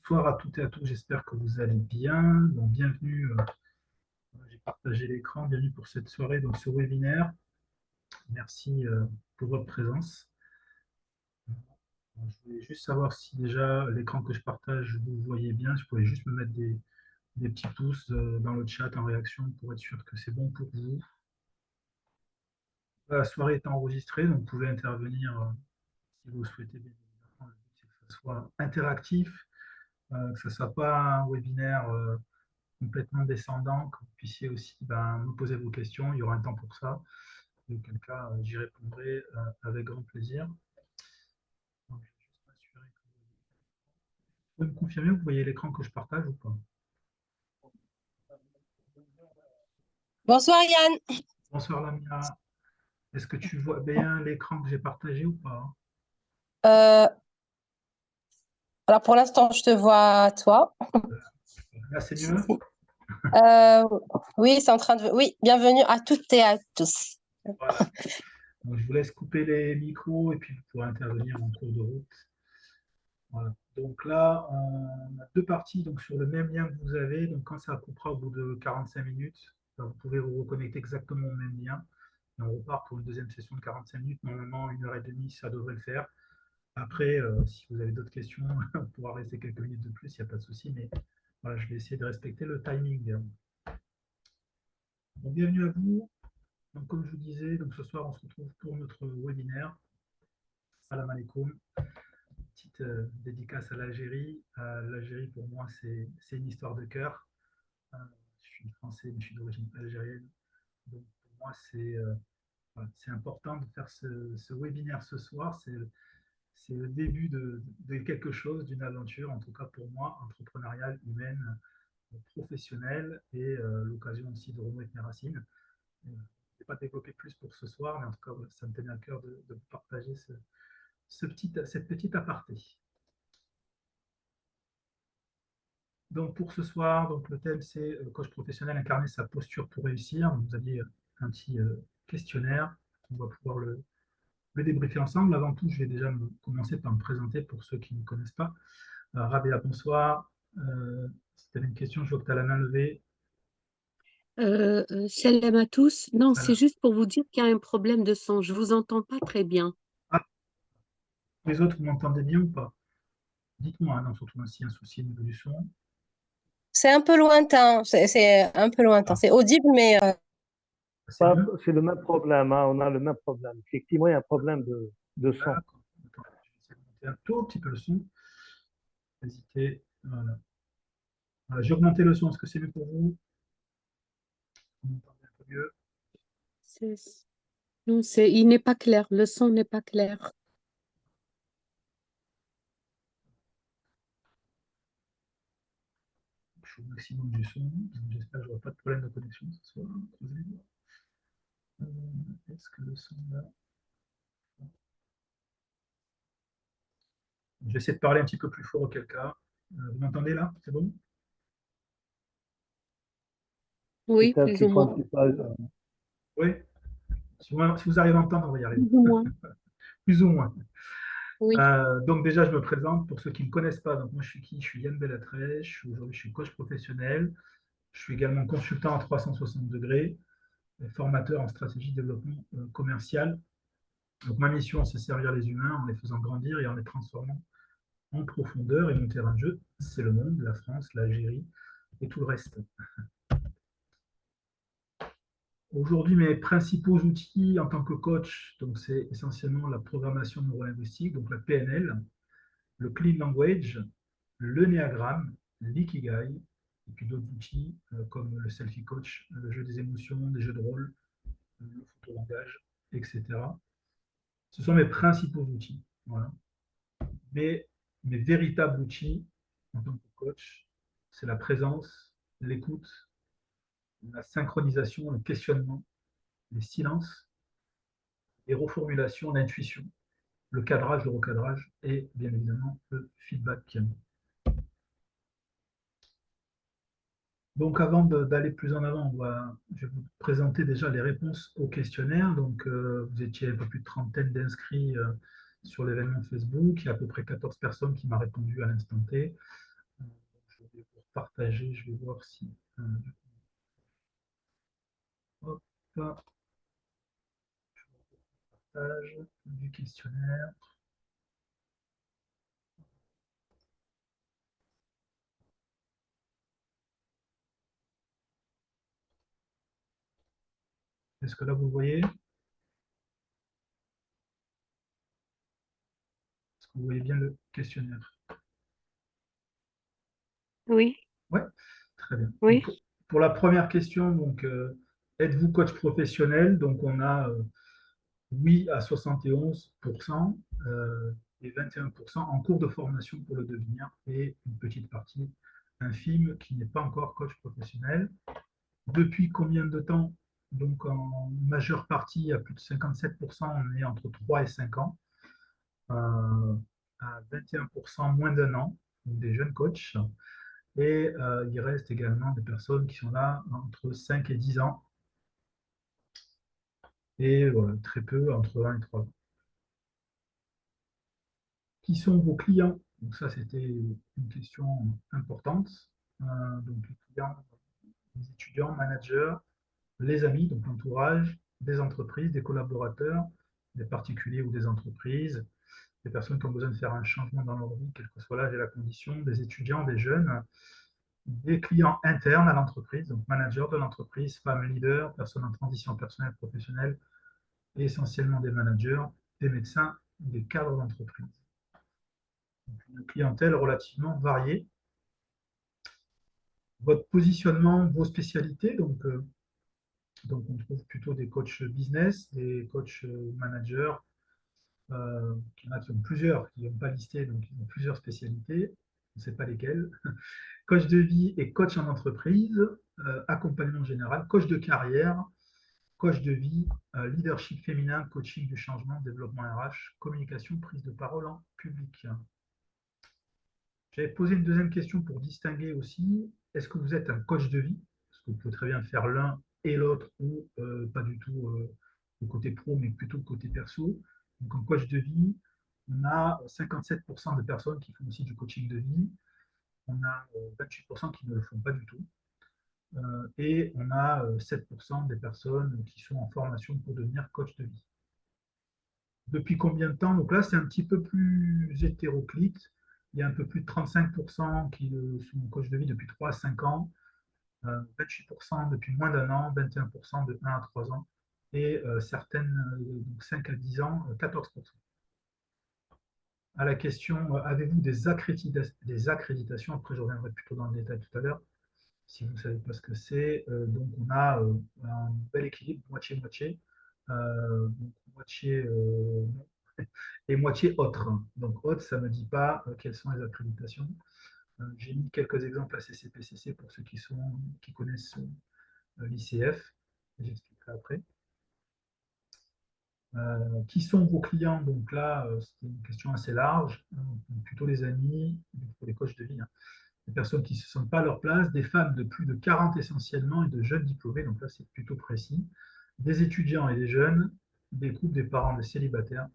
Bonsoir à toutes et à tous, j'espère que vous allez bien. Donc, bienvenue, j'ai partagé l'écran, bienvenue pour cette soirée, donc ce webinaire. Merci pour votre présence. Je voulais juste savoir si déjà l'écran que je partage, vous voyez bien. Je pouvais juste me mettre des petits pouces dans le chat en réaction pour être sûr que c'est bon pour vous. La soirée est enregistrée, donc vous pouvez intervenir si vous souhaitez. Bien évidemment, le but c'est que ce soit interactif, que ce ne soit pas un webinaire complètement descendant, que vous puissiez aussi me poser vos questions. Il y aura un temps pour ça. Auquel cas, j'y répondrai avec grand plaisir. Donc, je vais juste m'assurer que vous pouvez me confirmer, vous voyez l'écran que je partage ou pas? Bonsoir Yann. Bonsoir Lamia. Est-ce que tu vois bien l'écran que j'ai partagé ou pas? Euh, alors pour l'instant, je te vois toi. Là, c'est mieux? Euh, oui, c'est en train de. Oui, bienvenue à toutes et à tous. Voilà. Donc, je vous laisse couper les micros et puis vous pourrez intervenir en cours de route. Voilà. Donc là, on a deux parties donc sur le même lien que vous avez. Donc quand ça coupera au bout de 45 minutes, vous pouvez vous reconnecter exactement au même lien. Et on repart pour une deuxième session de 45 minutes. Normalement, 1 h 30, ça devrait le faire. Après, si vous avez d'autres questions, on pourra rester quelques minutes de plus, il n'y a pas de souci. Mais voilà, je vais essayer de respecter le timing. Donc, bienvenue à vous. Donc, comme je vous disais, donc ce soir, on se retrouve pour notre webinaire. Salam alaikum. Petite dédicace à l'Algérie. L'Algérie, pour moi, c'est une histoire de cœur. Je suis français, mais je suis d'origine algérienne. Donc, pour moi, voilà, important de faire ce webinaire ce soir. C'est le début de quelque chose, d'une aventure, en tout cas pour moi, entrepreneuriale, humaine, professionnelle, et l'occasion aussi de renouer avec mes racines. Je ne vais pas développer plus pour ce soir, mais en tout cas, voilà, ça me tenait à cœur de partager cette petite aparté. Donc pour ce soir, donc le thème c'est coach professionnel, incarner sa posture pour réussir. Vous aviez un petit questionnaire, on va pouvoir le débriefer ensemble. Avant tout, je vais déjà commencer par me présenter pour ceux qui ne me connaissent pas. Rabia, bonsoir. Si tu avais une question, je vois que tu as la main levée. Salam à tous. Non, c'est Salam. juste pour vous dire qu'il y a un problème de son. Je vous entends pas très bien. Ah, les autres, vous m'entendez bien ou pas? Dites-moi, hein, non, surtout s'il y a un souci au niveau du son. C'est un peu lointain. C'est un peu lointain. Ah, C'est audible, mais c'est mieux? C'est le même problème, hein, on a le même problème. Effectivement, il y a un problème de son. D'accord. Attends, je vais essayer de monter un tout petit peu le son. Hésitez. Voilà. Voilà, j'ai augmenté le son. Est-ce que c'est mieux pour vous? Vous m'entendez un peu mieux? C'est- Non, il n'est pas clair. Le son n'est pas clair. Je suis au maximum du son. J'espère que je n'aurai pas de problème de connexion ce soir. Est-ce que le son là? Je vais essayer de parler un petit peu plus fort auquel cas. Vous m'entendez là? C'est bon? Oui, Peut-être plus qu'il ou faut un moins. petit peu. Oui? Si vous arrivez à entendre, on va y arriver. Plus ou moins. Plus ou moins. Oui. Donc déjà, je me présente pour ceux qui ne me connaissent pas. Donc moi, je suis qui? Je suis Yann Bellatré. Aujourd'hui, je suis coach professionnel. Je suis également consultant à 360 degrés, et formateur en stratégie de développement commercial. Donc ma mission, c'est servir les humains en les faisant grandir et en les transformant en profondeur. Et mon terrain de jeu, c'est le monde, la France, l'Algérie et tout le reste. Aujourd'hui, mes principaux outils en tant que coach, donc c'est essentiellement la programmation neurolinguistique, donc la PNL, le clean language, le néagramme, l'ikigai, et puis d'autres outils comme le selfie coach, le jeu des émotions, des jeux de rôle, le photolangage, etc. Ce sont mes principaux outils. Voilà. Mais mes véritables outils en tant que coach, c'est la présence, l'écoute, la synchronisation, le questionnement, les silences, les reformulations, l'intuition, le cadrage, le recadrage et bien évidemment le feedback. Donc avant d'aller plus en avant, je vais vous présenter déjà les réponses au questionnaire. Donc vous étiez un peu plus de trentaine d'inscrits sur l'événement Facebook. Il y a à peu près 14 personnes qui m'ont répondu à l'instant T. vais vous partager, je vais voir si... hop, partage du questionnaire. Est-ce que là, vous le voyez? Est-ce que vous voyez bien le questionnaire? Oui, Oui, très bien. oui. Donc, pour la première question, donc, êtes-vous coach professionnel? Donc, on a oui à 71% et 21% en cours de formation pour le devenir et une petite partie infime qui n'est pas encore coach professionnel. Depuis combien de temps? Donc, en majeure partie, à plus de 57%, on est entre 3 et 5 ans. À 21% moins d'un an, donc des jeunes coachs. Et il reste également des personnes qui sont là entre 5 et 10 ans. Et voilà, très peu, entre 1 et 3 ans. Qui sont vos clients? Donc ça, c'était une question importante. Donc les clients, les étudiants, managers, les amis, donc l'entourage, des entreprises, des collaborateurs, des particuliers ou des entreprises, des personnes qui ont besoin de faire un changement dans leur vie, quel que soit l'âge et la condition, des étudiants, des jeunes, des clients internes à l'entreprise, donc managers de l'entreprise, femmes leaders, personnes en transition personnelle, professionnelle, et essentiellement des managers, des médecins, des cadres d'entreprise. Une clientèle relativement variée. Votre positionnement, vos spécialités, donc on trouve plutôt des coachs business, des coachs managers, il y en a qui ont plusieurs, qui n'ont pas listé, donc ils ont plusieurs spécialités, on ne sait pas lesquelles. Coach de vie et coach en entreprise, accompagnement général, coach de carrière, coach de vie, leadership féminin, coaching du changement, développement RH, communication, prise de parole en public. J'avais posé une deuxième question pour distinguer aussi, est-ce que vous êtes un coach de vie? Parce que vous pouvez très bien faire l'un et l'autre, ou pas du tout le côté pro, mais plutôt le côté perso. Donc en coach de vie, on a 57% de personnes qui font aussi du coaching de vie, on a 28% qui ne le font pas du tout, et on a 7% des personnes qui sont en formation pour devenir coach de vie. Depuis combien de temps? Donc là, c'est un petit peu plus hétéroclite. Il y a un peu plus de 35% qui sont coach de vie depuis 3 à 5 ans, 28% depuis moins d'un an, 21% de 1 à 3 ans, et certaines, donc 5 à 10 ans, 14%. À la question, avez-vous des accréditations? Après, je reviendrai plutôt dans le détail tout à l'heure, si vous ne savez pas ce que c'est. Donc, on a un bel équilibre, moitié-moitié. Donc, moitié non, et moitié autre. Donc, autre, ça ne me dit pas quelles sont les accréditations. J'ai mis quelques exemples à CCPCC pour ceux qui connaissent l'ICF. J'expliquerai après. Qui sont vos clients? Donc là, c'est une question assez large. Plutôt les amis, pour les coachs de vie, hein. Des personnes qui ne se sentent pas à leur place, des femmes de plus de 40 essentiellement et de jeunes diplômés, donc là c'est plutôt précis, des étudiants et des jeunes, des couples, des parents, des célibataires,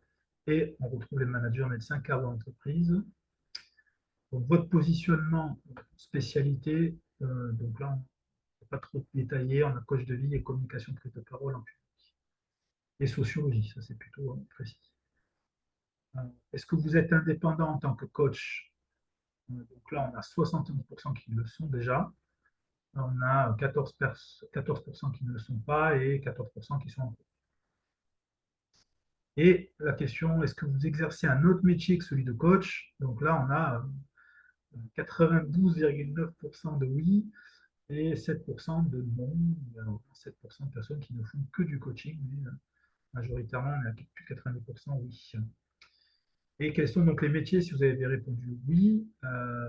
et on retrouve les managers, médecins, cadres d'entreprise. Donc votre positionnement, spécialité, donc là on n'est pas trop détaillé, on a coach de vie et communication, prise de parole en public. Et sociologie, ça c'est plutôt précis. Est-ce que vous êtes indépendant en tant que coach? Donc là, on a 71% qui le sont déjà. On a 14% qui ne le sont pas et 14% qui sont en cours. Et la question, est-ce que vous exercez un autre métier que celui de coach? Donc là, on a 92,9% de oui et 7% de non. Il y a 7% de personnes qui ne font que du coaching, mais majoritairement, on est à plus de 90% oui. Et quels sont donc les métiers? Si vous avez répondu oui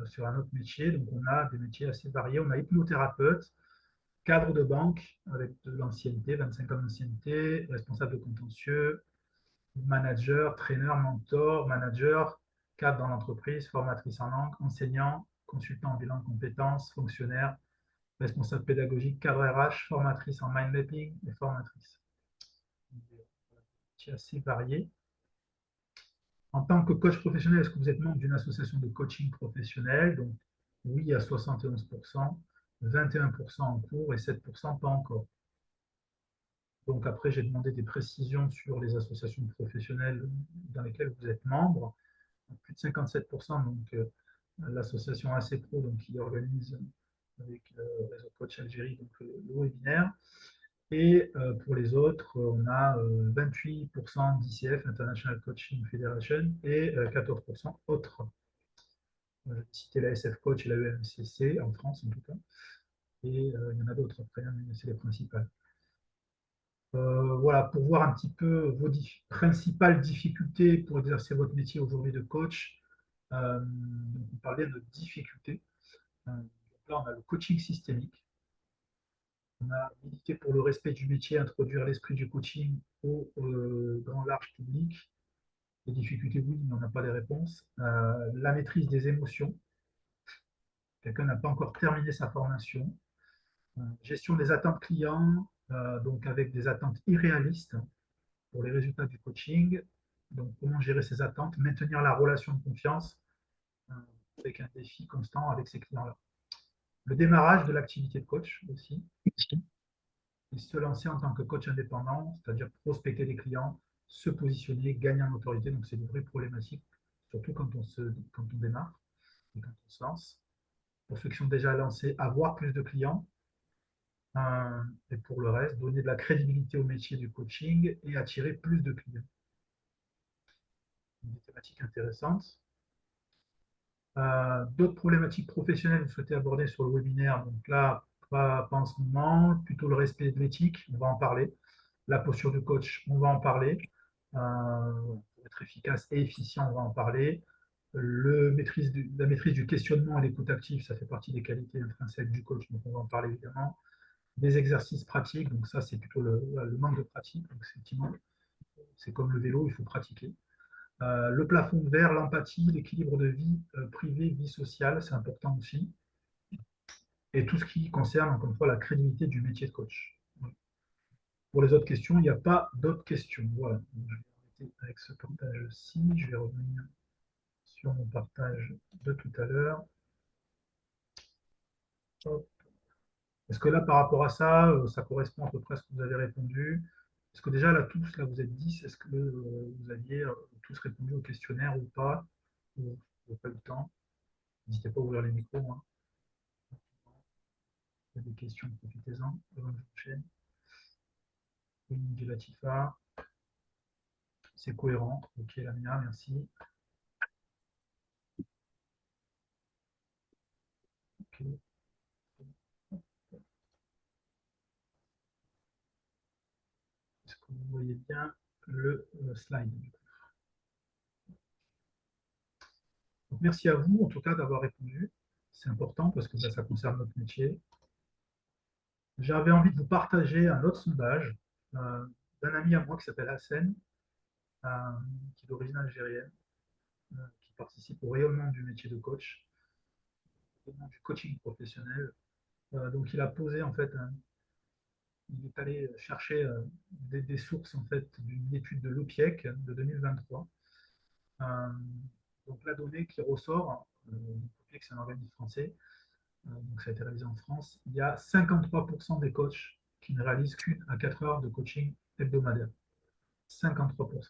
sur un autre métier, donc on a des métiers assez variés. On a hypnothérapeute, cadre de banque avec de l'ancienneté, 25 ans d'ancienneté, responsable de contentieux, manager, traîneur, mentor, manager, cadre dans l'entreprise, formatrice en langue, enseignant, consultant en bilan de compétences, fonctionnaire, responsable pédagogique, cadre RH, formatrice en mind mapping et formatrice. C'est assez varié. En tant que coach professionnel, est-ce que vous êtes membre d'une association de coaching professionnel? Donc, oui à 71%, 21% en cours et 7% pas encore. Donc après, j'ai demandé des précisions sur les associations professionnelles dans lesquelles vous êtes membre. Plus de 57%, donc l'association AC Pro, donc, qui organise avec le réseau Coach Algérie donc, le webinaire. Et pour les autres, on a 28% d'ICF, International Coaching Federation, et 14% autres. Je vais citer la SF Coach et la EMCC, en France en tout cas. Et il y en a d'autres après, hein, mais c'est les principales. Voilà, pour voir un petit peu vos principales difficultés pour exercer votre métier aujourd'hui de coach. On parlait de difficultés. Donc là, on a le coaching systémique. On a milité pour le respect du métier, introduire l'esprit du coaching au grand large public. Les difficultés, oui, mais on n'a pas les réponses. La maîtrise des émotions. Quelqu'un n'a pas encore terminé sa formation. Gestion des attentes clients, donc avec des attentes irréalistes pour les résultats du coaching. Donc, comment gérer ses attentes, maintenir la relation de confiance avec un défi constant avec ces clients-là. Le démarrage de l'activité de coach aussi. Et se lancer en tant que coach indépendant, c'est-à-dire prospecter des clients, se positionner, gagner en autorité. Donc, c'est une vraie problématique, surtout quand on démarre et quand on se lance. Pour ceux qui sont déjà lancés, avoir plus de clients. Et pour le reste, donner de la crédibilité au métier du coaching et attirer plus de clients. Des thématiques intéressantes. D'autres problématiques professionnelles que vous souhaitez aborder sur le webinaire, donc là, pas en ce moment, plutôt le respect de l'éthique, on va en parler. La posture du coach, on va en parler. Pour être efficace et efficient, on va en parler. La maîtrise du questionnement et l'écoute active, ça fait partie des qualités intrinsèques du coach, donc on va en parler évidemment. Des exercices pratiques, donc ça c'est plutôt le manque de pratique, donc effectivement, c'est comme le vélo, il faut pratiquer. Le plafond de verre, l'empathie, l'équilibre de vie privée, vie sociale, c'est important aussi. Et tout ce qui concerne, encore une fois, la crédibilité du métier de coach. Pour les autres questions, il n'y a pas d'autres questions. Voilà. Donc, je vais arrêter avec ce partage-ci. Je vais revenir sur mon partage de tout à l'heure. Est-ce que là, par rapport à ça, ça correspond à peu près à ce que vous avez répondu? Est-ce que déjà, là, tous, là, vous êtes 10, est-ce que vous aviez tous répondu au questionnaire ou pas? Ou vous n'avez pas eu le temps? N'hésitez pas à ouvrir les micros. Hein. Il y a des questions, profitez-en. Oui, Latifa. C'est cohérent. Ok, Lamia, merci. Okay. Est-ce que vous voyez bien le slide? Donc, merci à vous, en tout cas, d'avoir répondu. C'est important parce que ça concerne notre métier. J'avais envie de vous partager un autre sondage d'un ami à moi qui s'appelle Hassen, qui est d'origine algérienne, qui participe au rayonnement du métier de coach, du coaching professionnel. Donc, il a posé, en fait, il est allé chercher des sources, en fait, d'une étude de l'OPIEC de 2023. Donc, la donnée qui ressort, l'OPIEC, c'est un organisme français, donc ça a été réalisé en France, il y a 53% des coachs qui ne réalisent qu'une à 4 heures de coaching hebdomadaire. 53%.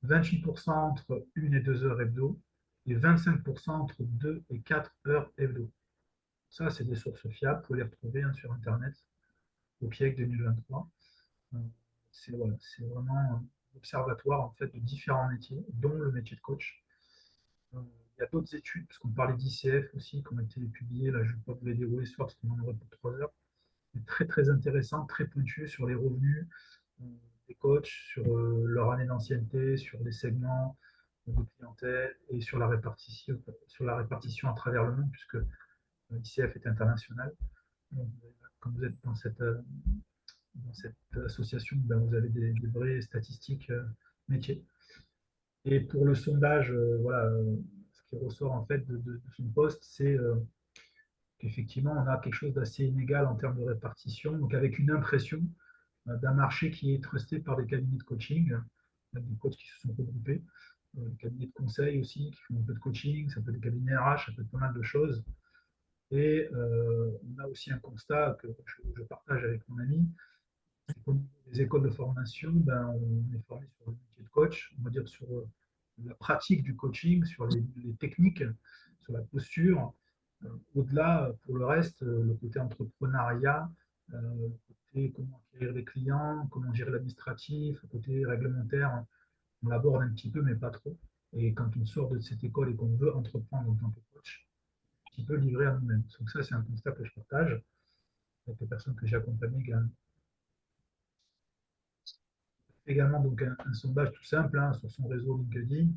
28% entre 1 et 2 heures hebdo et 25% entre 2 et 4 heures hebdo. Ça, c'est des sources fiables, vous pouvez les retrouver hein, sur Internet, au PIEC 2023. C'est voilà, vraiment un observatoire en fait, de différents métiers, dont le métier de coach. Il y a d'autres études, parce qu'on parlait d'ICF aussi, qui ont été publiées. Là, je ne vais pas vous les dérouler ce soir, parce qu'on en aurait pour 3 heures. C'est très, très intéressant, très pointu sur les revenus des coachs, sur leur année d'ancienneté, sur les segments de clientèle et sur la répartition à travers le monde, puisque l'ICF est international. Donc, quand vous êtes dans cette association, ben, vous avez des vraies statistiques métiers. Et pour le sondage, voilà, ce qui ressort en fait de son poste, c'est qu'effectivement, on a quelque chose d'assez inégal en termes de répartition, donc avec une impression d'un marché qui est trusté par des cabinets de coaching, des coachs qui se sont regroupés, des cabinets de conseil aussi qui font un peu de coaching, ça peut être des cabinets RH, ça peut être pas mal de choses. Et on a aussi un constat que je partage avec mon ami, c'est qu'au niveau des écoles de formation, ben, on est formé sur le métier de coach, on va dire sur la pratique du coaching, sur les techniques, sur la posture. Au-delà, pour le reste, le côté entrepreneuriat, le côté comment acquérir des clients, comment gérer l'administratif, le côté réglementaire, on l'aborde un petit peu, mais pas trop. Et quand on sort de cette école et qu'on veut entreprendre en tant que coach, un petit peu livré à nous-mêmes. Donc ça, c'est un constat que je partage avec les personnes que j'ai accompagnées également. Également donc un sondage tout simple hein, sur son réseau LinkedIn.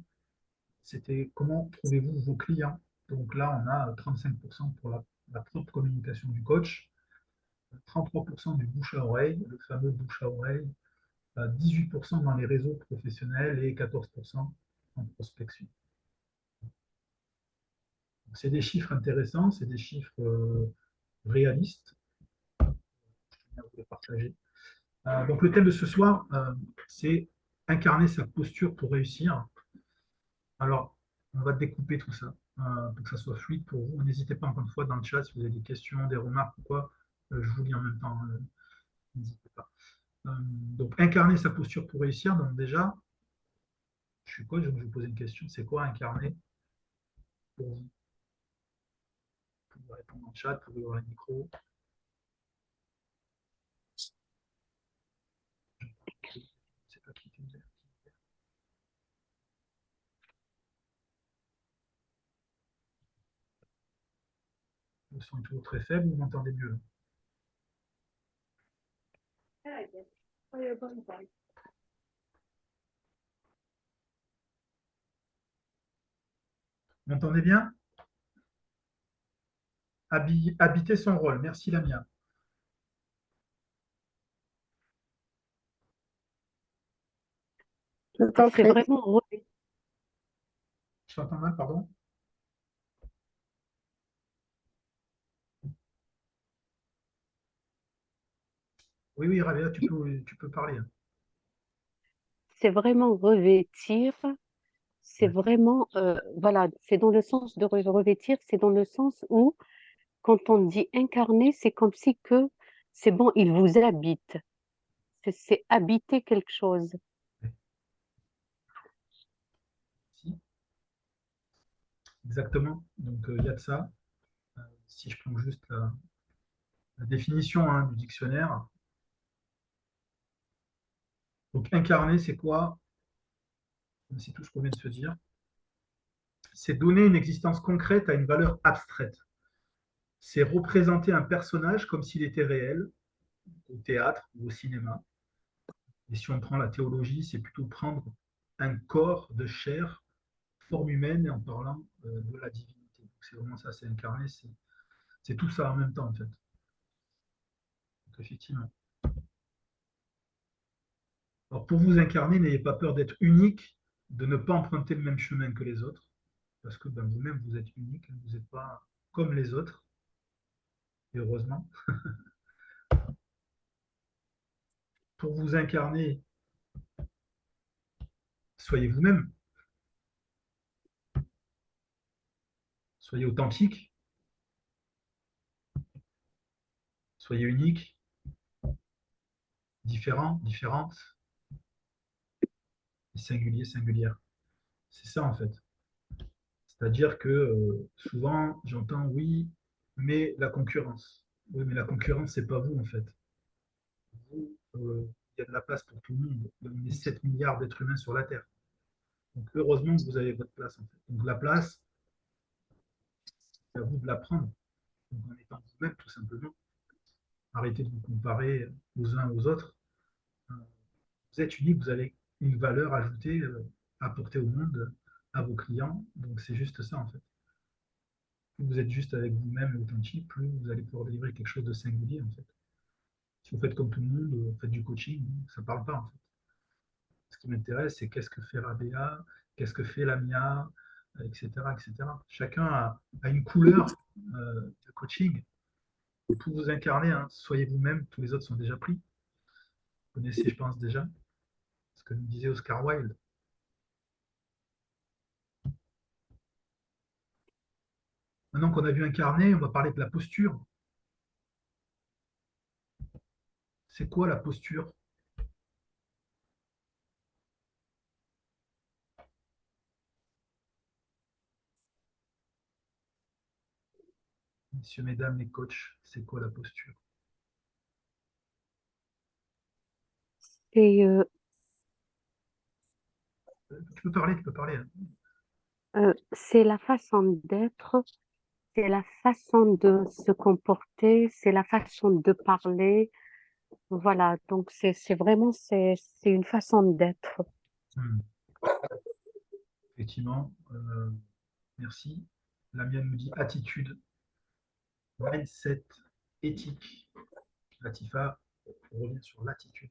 C'était comment trouvez-vous vos clients? Donc là, on a 35% pour la propre communication du coach, 33% du bouche à oreille, le fameux bouche à oreille, 18% dans les réseaux professionnels et 14% en prospection. C'est des chiffres intéressants, c'est des chiffres réalistes. Je vais vous les partager. Donc le thème de ce soir, c'est incarner sa posture pour réussir. Alors, on va découper tout ça pour que ça soit fluide pour vous. N'hésitez pas encore une fois dans le chat si vous avez des questions, des remarques ou quoi, je vous lis en même temps. N'hésitez pas. Donc, incarner sa posture pour réussir. Donc déjà, je suis coach, donc je vais vous poser une question. C'est quoi incarner pour vous? Vous pouvez répondre dans le chat, vous pouvez ouvrir le micro. Je ne sais pas qui est. Le son est toujours très faible, vous m'entendez mieux? Vous m'entendez bien? Habiter son rôle. Merci Lamia. C'est vraiment Je t'entends mal, pardon. Oui, oui, Rabia, tu peux parler. c'est vraiment revêtir, c'est Ouais. vraiment, voilà, c'est dans le sens de revêtir, c'est dans le sens où, quand on dit incarner, c'est comme si que c'est bon, il vous habite, c'est habiter quelque chose. Si, exactement. Donc, il y a de ça. Si je prends juste la définition hein, du dictionnaire. Donc, incarner, c'est quoi? C'est tout ce qu'on vient de se dire. C'est donner une existence concrète à une valeur abstraite. C'est représenter un personnage comme s'il était réel, au théâtre ou au cinéma. Et si on prend la théologie, c'est plutôt prendre un corps de chair, forme humaine, et en parlant de la divinité. C'est vraiment ça, c'est incarner, c'est tout ça en même temps, en fait. Donc, effectivement. Alors, pour vous incarner, n'ayez pas peur d'être unique, de ne pas emprunter le même chemin que les autres, parce que ben, vous-même, vous êtes unique, vous n'êtes pas comme les autres, et heureusement. Pour vous incarner, soyez vous-même, soyez authentique, soyez unique, différent, différente, et singulier, singulière. C'est ça, en fait. C'est-à-dire que souvent, j'entends oui, mais la concurrence. Oui, mais la concurrence, c'est pas vous, en fait. Vous, il y a de la place pour tout le monde. On est 7 milliards d'êtres humains sur la Terre. Donc, heureusement que vous avez votre place, en fait. Donc, la place, c'est à vous de la prendre. Donc, en étant vous-même, tout simplement. Arrêtez de vous comparer aux uns aux autres. Vous êtes unique, vous avez une valeur ajoutée, apportée au monde, à vos clients. Donc, c'est juste ça, en fait. Plus vous êtes juste avec vous-même et authentique, plus vous allez pouvoir délivrer quelque chose de singulier, en fait. Si vous faites comme tout le monde, vous faites du coaching, ça ne parle pas, en fait. Ce qui m'intéresse, c'est qu'est-ce que fait Rabea, qu'est-ce que fait Lamia, etc., etc. Chacun a une couleur de coaching. Pour vous incarner, hein, soyez vous-même, tous les autres sont déjà pris. Vous connaissez, je pense, déjà ce que nous disait Oscar Wilde. Maintenant qu'on a vu incarner, on va parler de la posture. C'est quoi la posture? Messieurs, mesdames, les coachs, c'est quoi la posture? Et Tu peux parler. Hein. c'est la façon d'être, c'est la façon de se comporter, c'est la façon de parler. Voilà, donc c'est vraiment c'est une façon d'être. Hmm. Effectivement, merci. La mienne me dit attitude, mindset, éthique. Latifa, on revient sur l'attitude.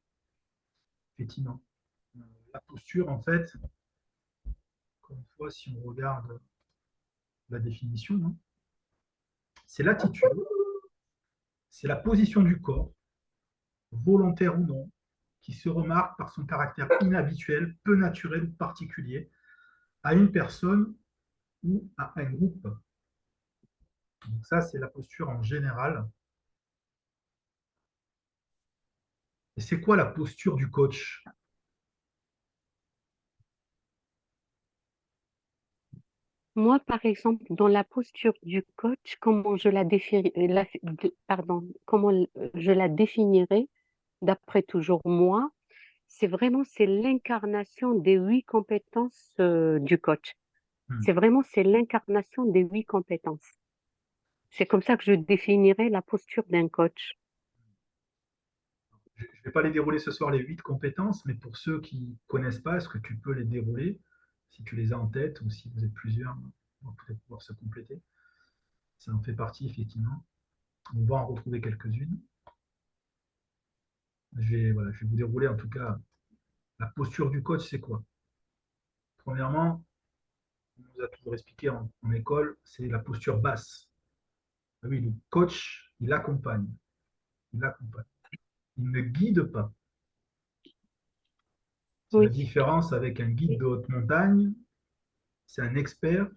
Effectivement. La posture, en fait, encore une fois, si on regarde la définition, hein, c'est l'attitude, c'est la position du corps, volontaire ou non, qui se remarque par son caractère inhabituel, peu naturel ou particulier, à une personne ou à un groupe. Donc ça, c'est la posture en général. Et c'est quoi la posture du coach? Moi, par exemple, dans la posture du coach, comment je la je la définirais, d'après toujours moi, c'est vraiment c'est l'incarnation des 8 compétences du coach. Hmm. C'est l'incarnation des 8 compétences. C'est comme ça que je définirais la posture d'un coach. Je ne vais pas les dérouler ce soir, les 8 compétences, mais pour ceux qui ne connaissent pas, est-ce que tu peux les dérouler, si tu les as en tête ou si vous êtes plusieurs, on va peut-être pouvoir se compléter. Ça en fait partie, effectivement. On va en retrouver quelques-unes. Je vais vous dérouler en tout cas la posture du coach, c'est quoi? Premièrement, on nous a toujours expliqué en école, c'est la posture basse. Ah oui, le coach, il accompagne. Il accompagne. Il ne guide pas. C'est la Oui, différence avec un guide de haute montagne. C'est un expert.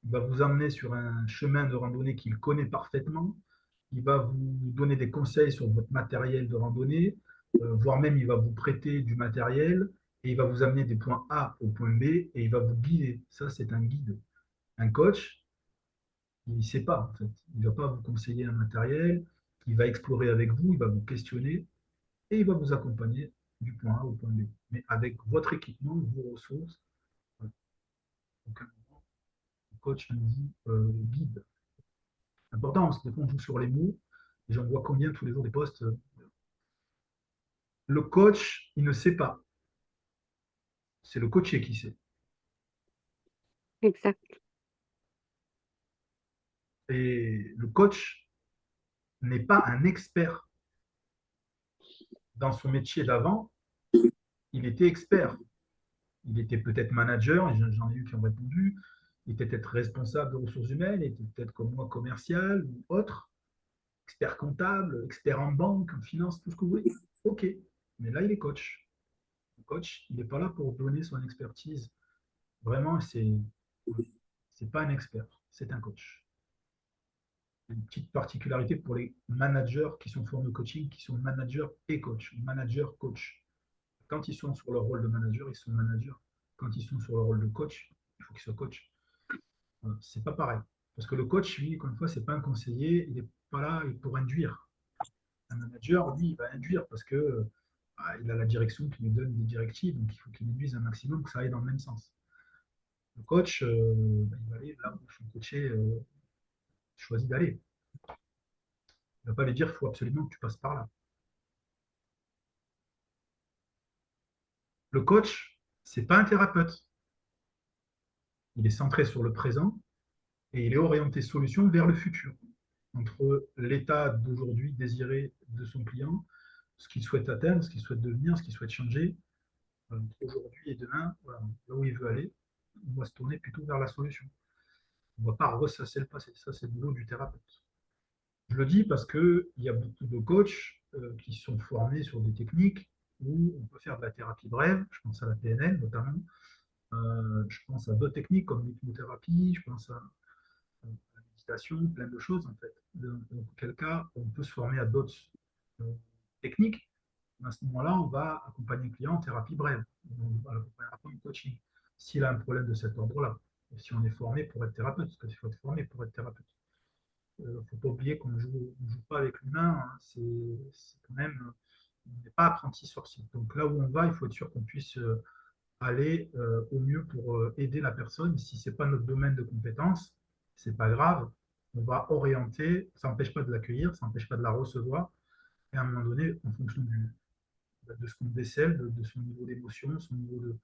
Il va vous emmener sur un chemin de randonnée qu'il connaît parfaitement. Il va vous donner des conseils sur votre matériel de randonnée, voire même il va vous prêter du matériel et il va vous amener des points A au point B et il va vous guider. Ça, c'est un guide. Un coach, il ne sait pas en fait. Il ne va pas vous conseiller un matériel, il va explorer avec vous, il va vous questionner et il va vous accompagner du point A au point B. Mais avec votre équipement, vos ressources. Voilà. Donc, le coach nous dit guide. C'est important parce que des fois on joue sur les mots et j'en vois combien tous les jours des posts. Le coach, il ne sait pas. C'est le coaché qui sait. exact. Et le coach n'est pas un expert. Dans son métier d'avant, il était expert. Il était peut-être manager, j'en ai eu qui ont répondu. Il était peut-être responsable de ressources humaines, il était peut-être comme moi commercial ou autre, expert comptable, expert en banque, en finance, tout ce que vous voulez. Ok, mais là, il est coach. Le coach, il n'est pas là pour donner son expertise. Vraiment, c'est pas un expert, c'est un coach. Une petite particularité pour les managers qui sont formés au coaching, qui sont managers et coach, manager, coach. Quand ils sont sur leur rôle de manager, ils sont managers. Quand ils sont sur leur rôle de coach, il faut qu'ils soient coach. C'est pas pareil. Parce que le coach, lui, encore une fois, c'est pas un conseiller, il n'est pas là pour induire. Un manager, lui, il va induire parce que il a la direction qui lui donne des directives, donc il faut qu'il induise un maximum, que ça aille dans le même sens. Le coach, il va aller là où son coaché choisit d'aller. Il ne va pas lui dire qu'il faut absolument que tu passes par là. Le coach, c'est pas un thérapeute. Il est centré sur le présent et il est orienté solution vers le futur. Entre l'état d'aujourd'hui désiré de son client, ce qu'il souhaite atteindre, ce qu'il souhaite devenir, ce qu'il souhaite changer, aujourd'hui et demain, voilà, là où il veut aller, on va se tourner plutôt vers la solution. On ne va pas ressasser le passé. Ça, c'est le boulot du thérapeute. Je le dis parce qu'il y a beaucoup de coachs qui sont formés sur des techniques où on peut faire de la thérapie brève, je pense à la PNL notamment, je pense à d'autres techniques comme l'hypnothérapie, je pense à la méditation, plein de choses en fait. Dans quel cas, on peut se former à d'autres techniques. À ce moment-là, on va accompagner le client en thérapie brève, on va l'accompagner en coaching, s'il a un problème de cet ordre-là. Et si on est formé pour être thérapeute, parce qu'il faut être formé pour être thérapeute. Il ne faut pas oublier qu'on ne joue pas avec l'humain, hein. C'est quand même, on n'est pas apprenti sorcier. Donc là où on va, il faut être sûr qu'on puisse aller au mieux pour aider la personne. Si ce n'est pas notre domaine de compétence, ce n'est pas grave. On va orienter, ça n'empêche pas de l'accueillir, ça n'empêche pas de la recevoir. Et à un moment donné, en fonction de ce qu'on décèle, de son niveau d'émotion, son niveau de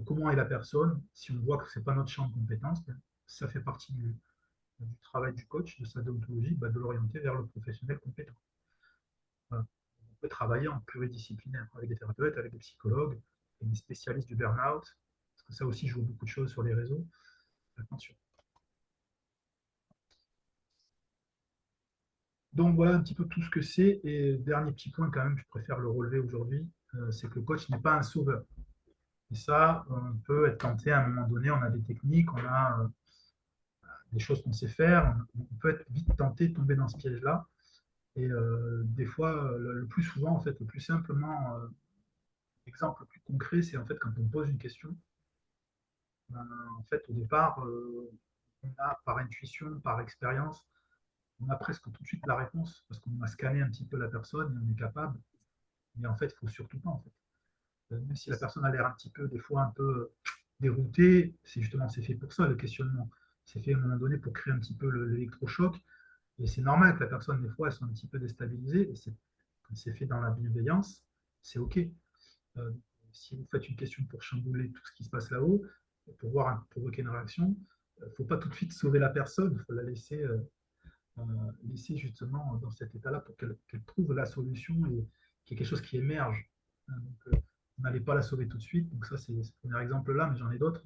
comment est la personne, si on voit que ce n'est pas notre champ de compétence, ça fait partie du travail du coach, de sa déontologie, de l'orienter vers le professionnel compétent. Voilà. On peut travailler en pluridisciplinaire avec des thérapeutes, avec des psychologues, et des spécialistes du burn-out, parce que ça aussi, je vois beaucoup de choses sur les réseaux. Attention. Donc voilà un petit peu tout ce que c'est. Et dernier petit point quand même, je préfère le relever aujourd'hui, c'est que le coach n'est pas un sauveur. Et ça, on peut être tenté à un moment donné, on a des techniques, on a des choses qu'on sait faire, on peut être vite tenté de tomber dans ce piège-là. Et des fois, le plus souvent, en fait, le plus simplement, l'exemple le plus concret, c'est en fait quand on pose une question, en fait, au départ, on a par intuition, par expérience, on a presque tout de suite la réponse parce qu'on a scanné un petit peu la personne et on est capable. Mais en fait, il ne faut surtout pas. En fait. Même si la personne a l'air un petit peu, des fois, un peu déroutée, c'est justement c'est fait pour ça, le questionnement. C'est fait à un moment donné pour créer un petit peu l'électrochoc. Et c'est normal que la personne, des fois, elle soit un petit peu déstabilisée. Et c'est fait dans la bienveillance, c'est OK. Euh, si vous faites une question pour chambouler tout ce qui se passe là-haut, pour provoquer une réaction, il ne faut pas tout de suite sauver la personne, il faut la laisser justement dans cet état-là pour qu'elle trouve la solution et qu'il y ait quelque chose qui émerge. Donc, vous n'allez pas la sauver tout de suite. Donc ça, c'est le premier exemple là, mais j'en ai d'autres.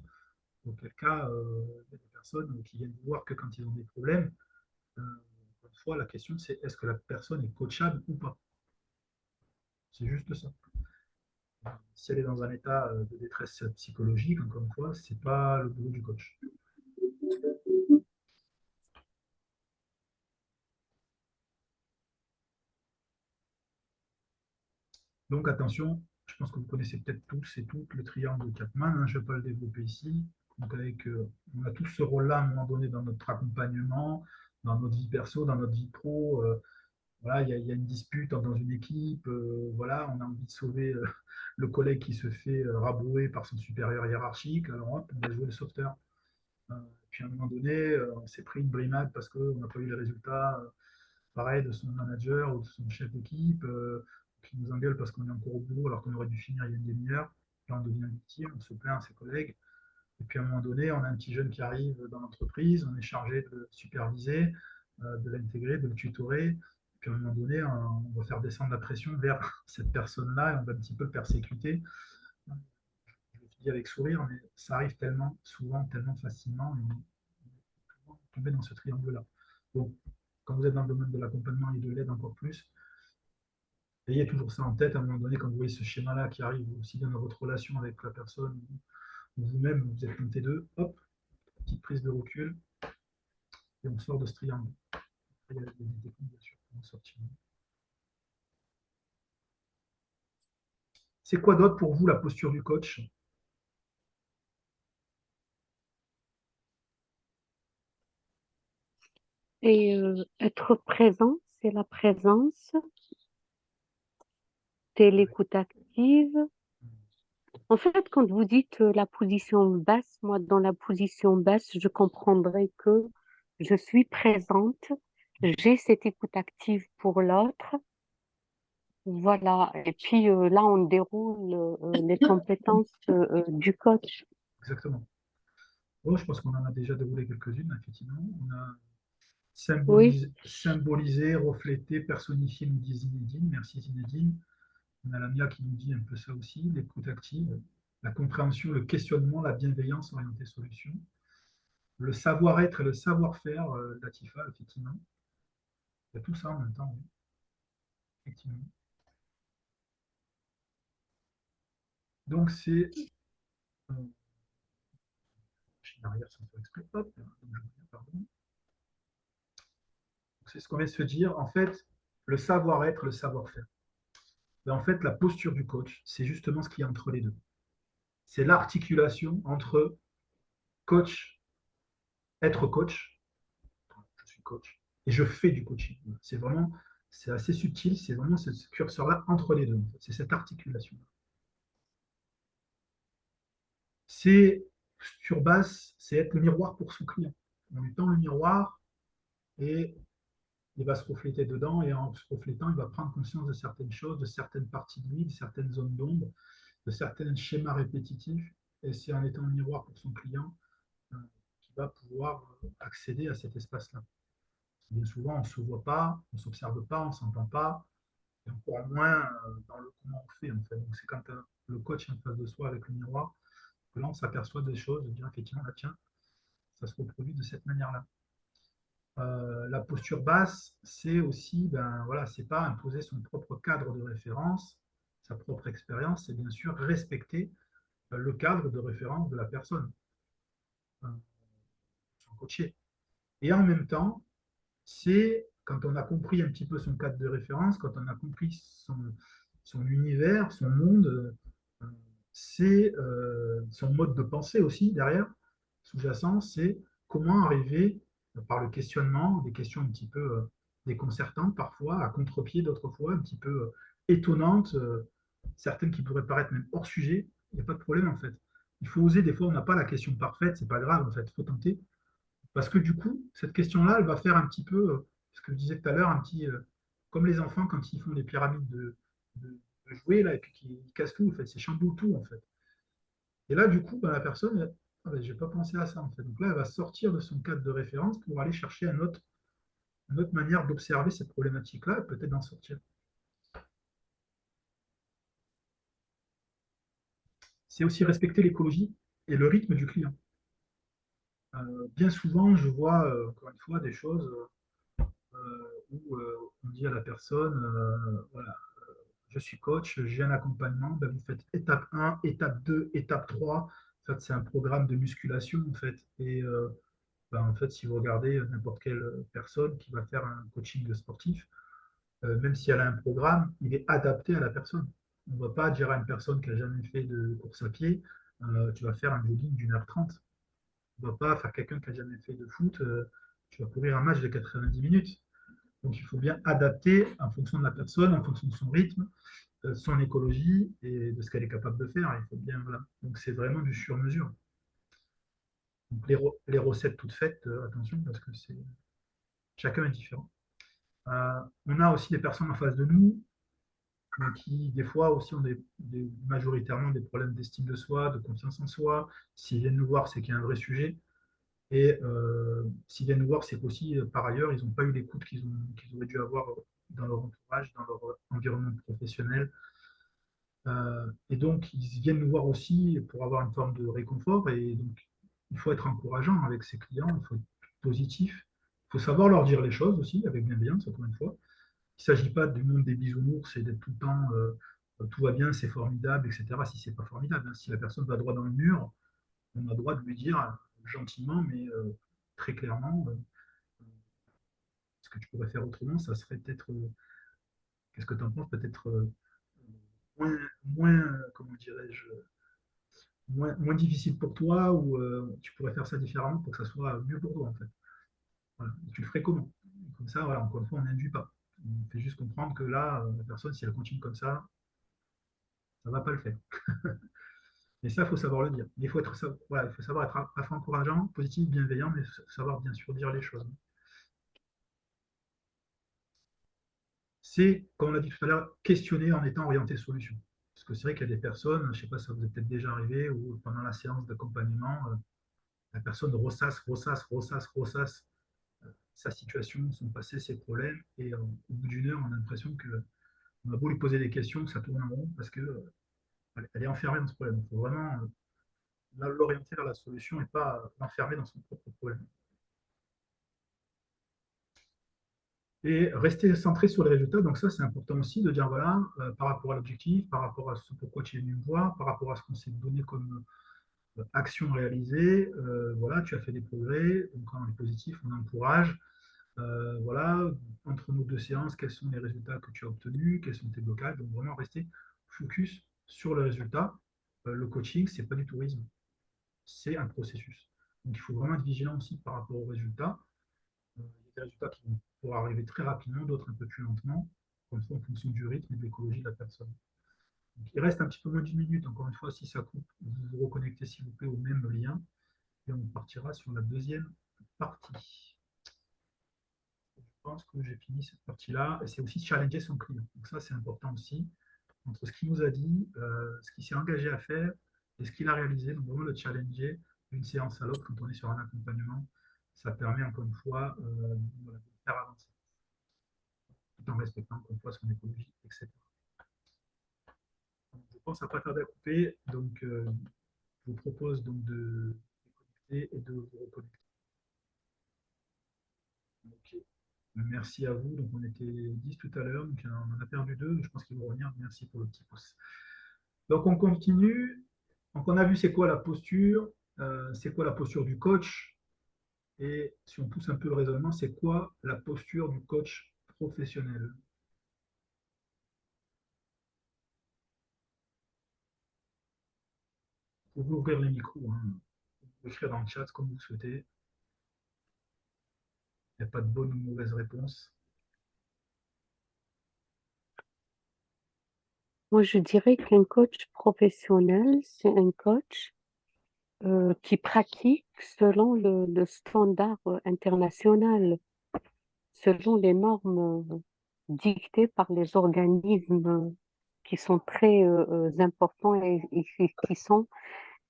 Dans quel cas, il y a des personnes qui viennent voir que quand ils ont des problèmes. Une fois, la question, c'est est-ce que la personne est coachable ou pas? C'est juste ça. Si elle est dans un état de détresse psychologique, encore une fois, c'est pas le boulot du coach. Donc attention, je pense que vous connaissez peut-être tous et toutes le triangle de Chapman, hein, je ne vais pas le développer ici. Donc on a tous ce rôle-là à un moment donné dans notre accompagnement, dans notre vie perso, dans notre vie pro. Voilà, il y a une dispute dans une équipe, voilà, on a envie de sauver le collègue qui se fait rabrouer par son supérieur hiérarchique, alors hop, on va jouer le sauveteur. Puis à un moment donné, on s'est pris une brimade parce qu'on n'a pas eu les résultats pareil de son manager ou de son chef d'équipe qui nous engueule parce qu'on est encore au boulot alors qu'on aurait dû finir il y a une demi-heure. Là, on devient victime, on se plaint à ses collègues. Et puis à un moment donné, on a un petit jeune qui arrive dans l'entreprise, on est chargé de le superviser, de l'intégrer, de le tutorer. Puis à un moment donné, on va faire descendre la pression vers cette personne-là et on va un petit peu le persécuter. Je le dis avec sourire, mais ça arrive tellement souvent, tellement facilement, et on est tombé dans ce triangle-là. Donc, quand vous êtes dans le domaine de l'accompagnement et de l'aide encore plus, ayez toujours ça en tête à un moment donné quand vous voyez ce schéma-là qui arrive aussi bien dans votre relation avec la personne ou vous-même, vous êtes tenté d'eux, hop, petite prise de recul et on sort de ce triangle. Il y a des techniques, bien sûr, pour en sortir. C'est quoi d'autre pour vous la posture du coach? Et être présent, c'est la présence, c'est l'écoute active. En fait, quand vous dites la position basse, moi, dans la position basse, je comprendrais que je suis présente, j'ai cette écoute active pour l'autre. Voilà. Et puis là, on déroule les compétences du coach. Exactement. Bon, je pense qu'on en a déjà déroulé quelques-unes, effectivement. On a Oui, symbolisé, reflété, personnifié, nous dit Zinedine. Merci Zinedine. On a Lamia qui nous dit un peu ça aussi, l'écoute active, la compréhension, le questionnement, la bienveillance orientée solution, le savoir-être et le savoir-faire, Latifa, effectivement. Il y a tout ça en même temps, oui, effectivement. Donc c'est je suis derrière sans faire exprès, hop, donc je reviens, pardon. qu'on vient de se dire, en fait, le savoir-être, le savoir-faire. Ben, en fait, la posture du coach, c'est justement ce qui est entre les deux. C'est l'articulation entre coach, être coach, je suis coach, et je fais du coaching. C'est vraiment, c'est assez subtil, c'est vraiment ce curseur-là entre les deux. C'est cette articulation. C'est sur base, c'est être le miroir pour son client. On lui tend le miroir et il va se refléter dedans, et en se reflétant, il va prendre conscience de certaines choses, de certaines parties de lui, de certaines zones d'ombre, de certains schémas répétitifs, et c'est en étant le miroir pour son client qu'il va pouvoir accéder à cet espace-là. Bien souvent, on ne se voit pas, on ne s'observe pas, on ne s'entend pas, et encore moins dans le comment on fait, en fait. Donc c'est quand le coach est en face de soi avec le miroir, que là on s'aperçoit des choses, de dire effectivement, là, tiens, ça se reproduit de cette manière-là. La posture basse, c'est aussi, ben voilà, c'est pas imposer son propre cadre de référence, sa propre expérience, c'est bien sûr respecter le cadre de référence de la personne, son coaché. Et en même temps, c'est quand on a compris un petit peu son cadre de référence, quand on a compris son univers, son monde, c'est son mode de pensée aussi derrière, sous-jacent, c'est comment arriver par le questionnement, des questions un petit peu déconcertantes parfois, à contre-pied d'autres fois, un petit peu étonnantes, certaines qui pourraient paraître même hors sujet, il n'y a pas de problème en fait. Il faut oser, des fois on n'a pas la question parfaite, c'est pas grave en fait, il faut tenter. Parce que du coup, cette question-là, elle va faire un petit peu, ce que je disais tout à l'heure, un petit, comme les enfants quand ils font des pyramides de jouets, là, et puis qu'ils cassent tout, en fait, c'est chamboule tout, en fait. Et là, du coup, ben, la personne, ah ben, je n'ai pas pensé à ça, en fait. Donc là, elle va sortir de son cadre de référence pour aller chercher une autre manière d'observer cette problématique-là, et peut-être d'en sortir. C'est aussi respecter l'écologie et le rythme du client. Bien souvent, je vois, encore une fois, des choses où on dit à la personne, voilà, je suis coach, j'ai un accompagnement, ben vous faites étape 1, étape 2, étape 3. En fait, c'est un programme de musculation, en fait. Et ben, en fait, si vous regardez n'importe quelle personne qui va faire un coaching sportif, même si elle a un programme, il est adapté à la personne. On ne va pas dire à une personne qui n'a jamais fait de course à pied, tu vas faire un jogging d'1h30. On ne va pas faire quelqu'un qui n'a jamais fait de foot, tu vas courir un match de 90 minutes. Donc il faut bien adapter en fonction de la personne, en fonction de son rythme, son écologie et de ce qu'elle est capable de faire. Il faut bien, voilà. Donc c'est vraiment du sur-mesure. Donc les recettes toutes faites, attention, parce que chacun est différent. On a aussi des personnes en face de nous qui, des fois, aussi ont majoritairement des problèmes d'estime de soi, de confiance en soi. S'ils viennent nous voir, c'est qu'il y a un vrai sujet. Et s'ils viennent nous voir, c'est qu'aussi, par ailleurs, ils n'ont pas eu l'écoute qu'ils auraient dû avoir dans leur entourage, dans leur environnement professionnel. Et donc, ils viennent nous voir aussi pour avoir une forme de réconfort. Et donc, il faut être encourageant avec ses clients, il faut être positif. Il faut savoir leur dire les choses aussi, avec bienveillance, encore une fois. Il ne s'agit pas du monde des bisounours et d'être tout le temps tout va bien, c'est formidable, etc. Si c'est pas formidable, hein. Si la personne va droit dans le mur, on a le droit de lui dire gentiment, mais très clairement, ce que tu pourrais faire autrement, ça serait peut-être, qu'est-ce que tu en penses, peut-être moins comment dirais-je, moins difficile pour toi, ou tu pourrais faire ça différemment pour que ça soit mieux pour toi, en fait. Voilà. Et tu le ferais comment? Comme ça, voilà, encore une fois, on n'induit pas. On fait juste comprendre que là, la personne, si elle continue comme ça ne va pas le faire. Mais ça, il faut savoir le dire. Mais voilà, il faut savoir être à la fois encourageant, positif, bienveillant, mais savoir bien sûr dire les choses. C'est, comme on l'a dit tout à l'heure, questionner en étant orienté solution. Parce que c'est vrai qu'il y a des personnes, je ne sais pas si ça vous est peut-être déjà arrivé, ou pendant la séance d'accompagnement, la personne ressasse sa situation, son passé, ses problèmes, et au bout d'une heure, on a l'impression qu'on a beau lui poser des questions, que ça tourne en rond, parce qu'elle est enfermée dans ce problème. Il faut vraiment l'orienter vers la solution et pas l'enfermer dans son propre problème. Et rester centré sur les résultats, donc ça c'est important aussi de dire voilà, par rapport à l'objectif, par rapport à ce pourquoi tu es venu me voir, par rapport à ce qu'on s'est donné comme action réalisée, voilà, tu as fait des progrès, donc quand on est positif, on encourage, Voilà, entre nos deux séances, quels sont les résultats que tu as obtenus, quels sont tes blocages. Donc vraiment rester focus sur le résultat. Le coaching, c'est pas du tourisme, c'est un processus. Donc il faut vraiment être vigilant aussi par rapport aux résultats. Il y a des résultats qui vont pouvoir arriver très rapidement, d'autres un peu plus lentement, comme ça en fonction du rythme et de l'écologie de la personne. Donc, il reste un petit peu moins d'une minute. Encore une fois, si ça coupe, vous vous reconnectez s'il vous plaît au même lien et on partira sur la deuxième partie. Je pense que j'ai fini cette partie-là. Et c'est aussi challenger son client. Donc ça, c'est important aussi. Entre ce qu'il nous a dit, ce qu'il s'est engagé à faire et ce qu'il a réalisé. Donc vraiment le challenger d'une séance à l'autre quand on est sur un accompagnement, ça permet encore une fois voilà, de faire avancer, tout en respectant encore une fois son écologie, etc. Donc, je pense à ne pas tarder à couper. Donc je vous propose donc de déconnecter et de vous reconnecter. Ok. Merci à vous. Donc, on était 10 tout à l'heure. Donc, on en a perdu 2. Je pense qu'ils vont revenir. Merci pour le petit pouce. Donc, on continue. Donc, on a vu c'est quoi la posture. C'est quoi la posture du coach. Et si on pousse un peu le raisonnement, c'est quoi la posture du coach professionnel. Vous pouvez ouvrir les micros. Hein. Vous pouvez écrire dans le chat comme vous souhaitez. Il n'y a pas de bonne ou de mauvaise réponse. Moi, je dirais qu'un coach professionnel, c'est un coach qui pratique selon le standard international, selon les normes dictées par les organismes qui sont très importants et qui sont,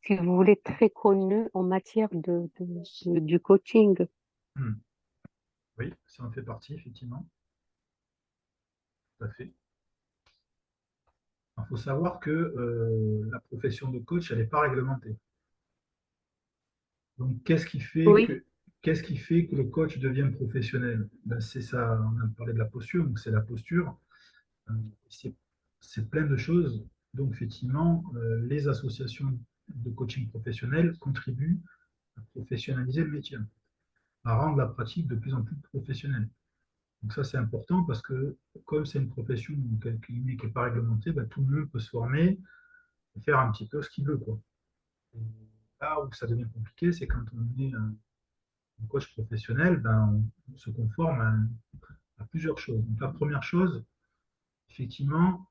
si vous voulez, très connus en matière du coaching. Oui, ça en fait partie, effectivement. Tout à fait. Il faut savoir que la profession de coach, elle n'est pas réglementée. Donc, qu'est-ce qui fait Oui, que le coach devient professionnel? Ben, c'est ça, on a parlé de la posture, donc c'est la posture. Euh, c'est plein de choses. Donc, effectivement, les associations de coaching professionnel contribuent à professionnaliser le métier, à rendre la pratique de plus en plus professionnelle. Donc ça, c'est important parce que comme c'est une profession qui n'est pas réglementée, ben, tout le monde peut se former et faire un petit peu ce qu'il veut, quoi. Et là où ça devient compliqué, c'est quand on est un coach professionnel, ben, on se conforme à plusieurs choses. Donc, la première chose, effectivement,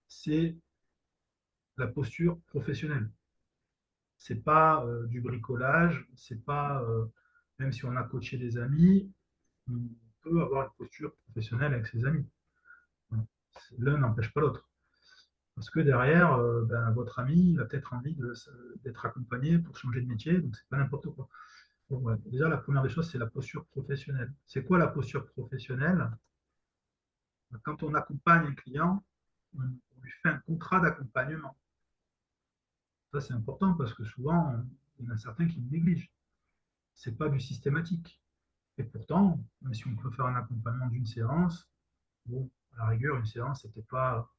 c'est la posture professionnelle. C'est pas du bricolage, c'est pas, même si on a coaché des amis, on peut avoir une posture professionnelle avec ses amis. Voilà. L'un n'empêche pas l'autre. Parce que derrière, ben, votre ami il a peut-être envie d'être accompagné pour changer de métier, donc c'est pas n'importe quoi. Donc, voilà. Déjà, la première des choses, c'est la posture professionnelle. C'est quoi la posture professionnelle? Quand on accompagne un client, on lui fait un contrat d'accompagnement. Ça, c'est important parce que souvent, il y en a certains qui le négligent. Ce n'est pas du systématique. Et pourtant, même si on peut faire un accompagnement d'une séance, bon, à la rigueur, une séance, ce n'était pas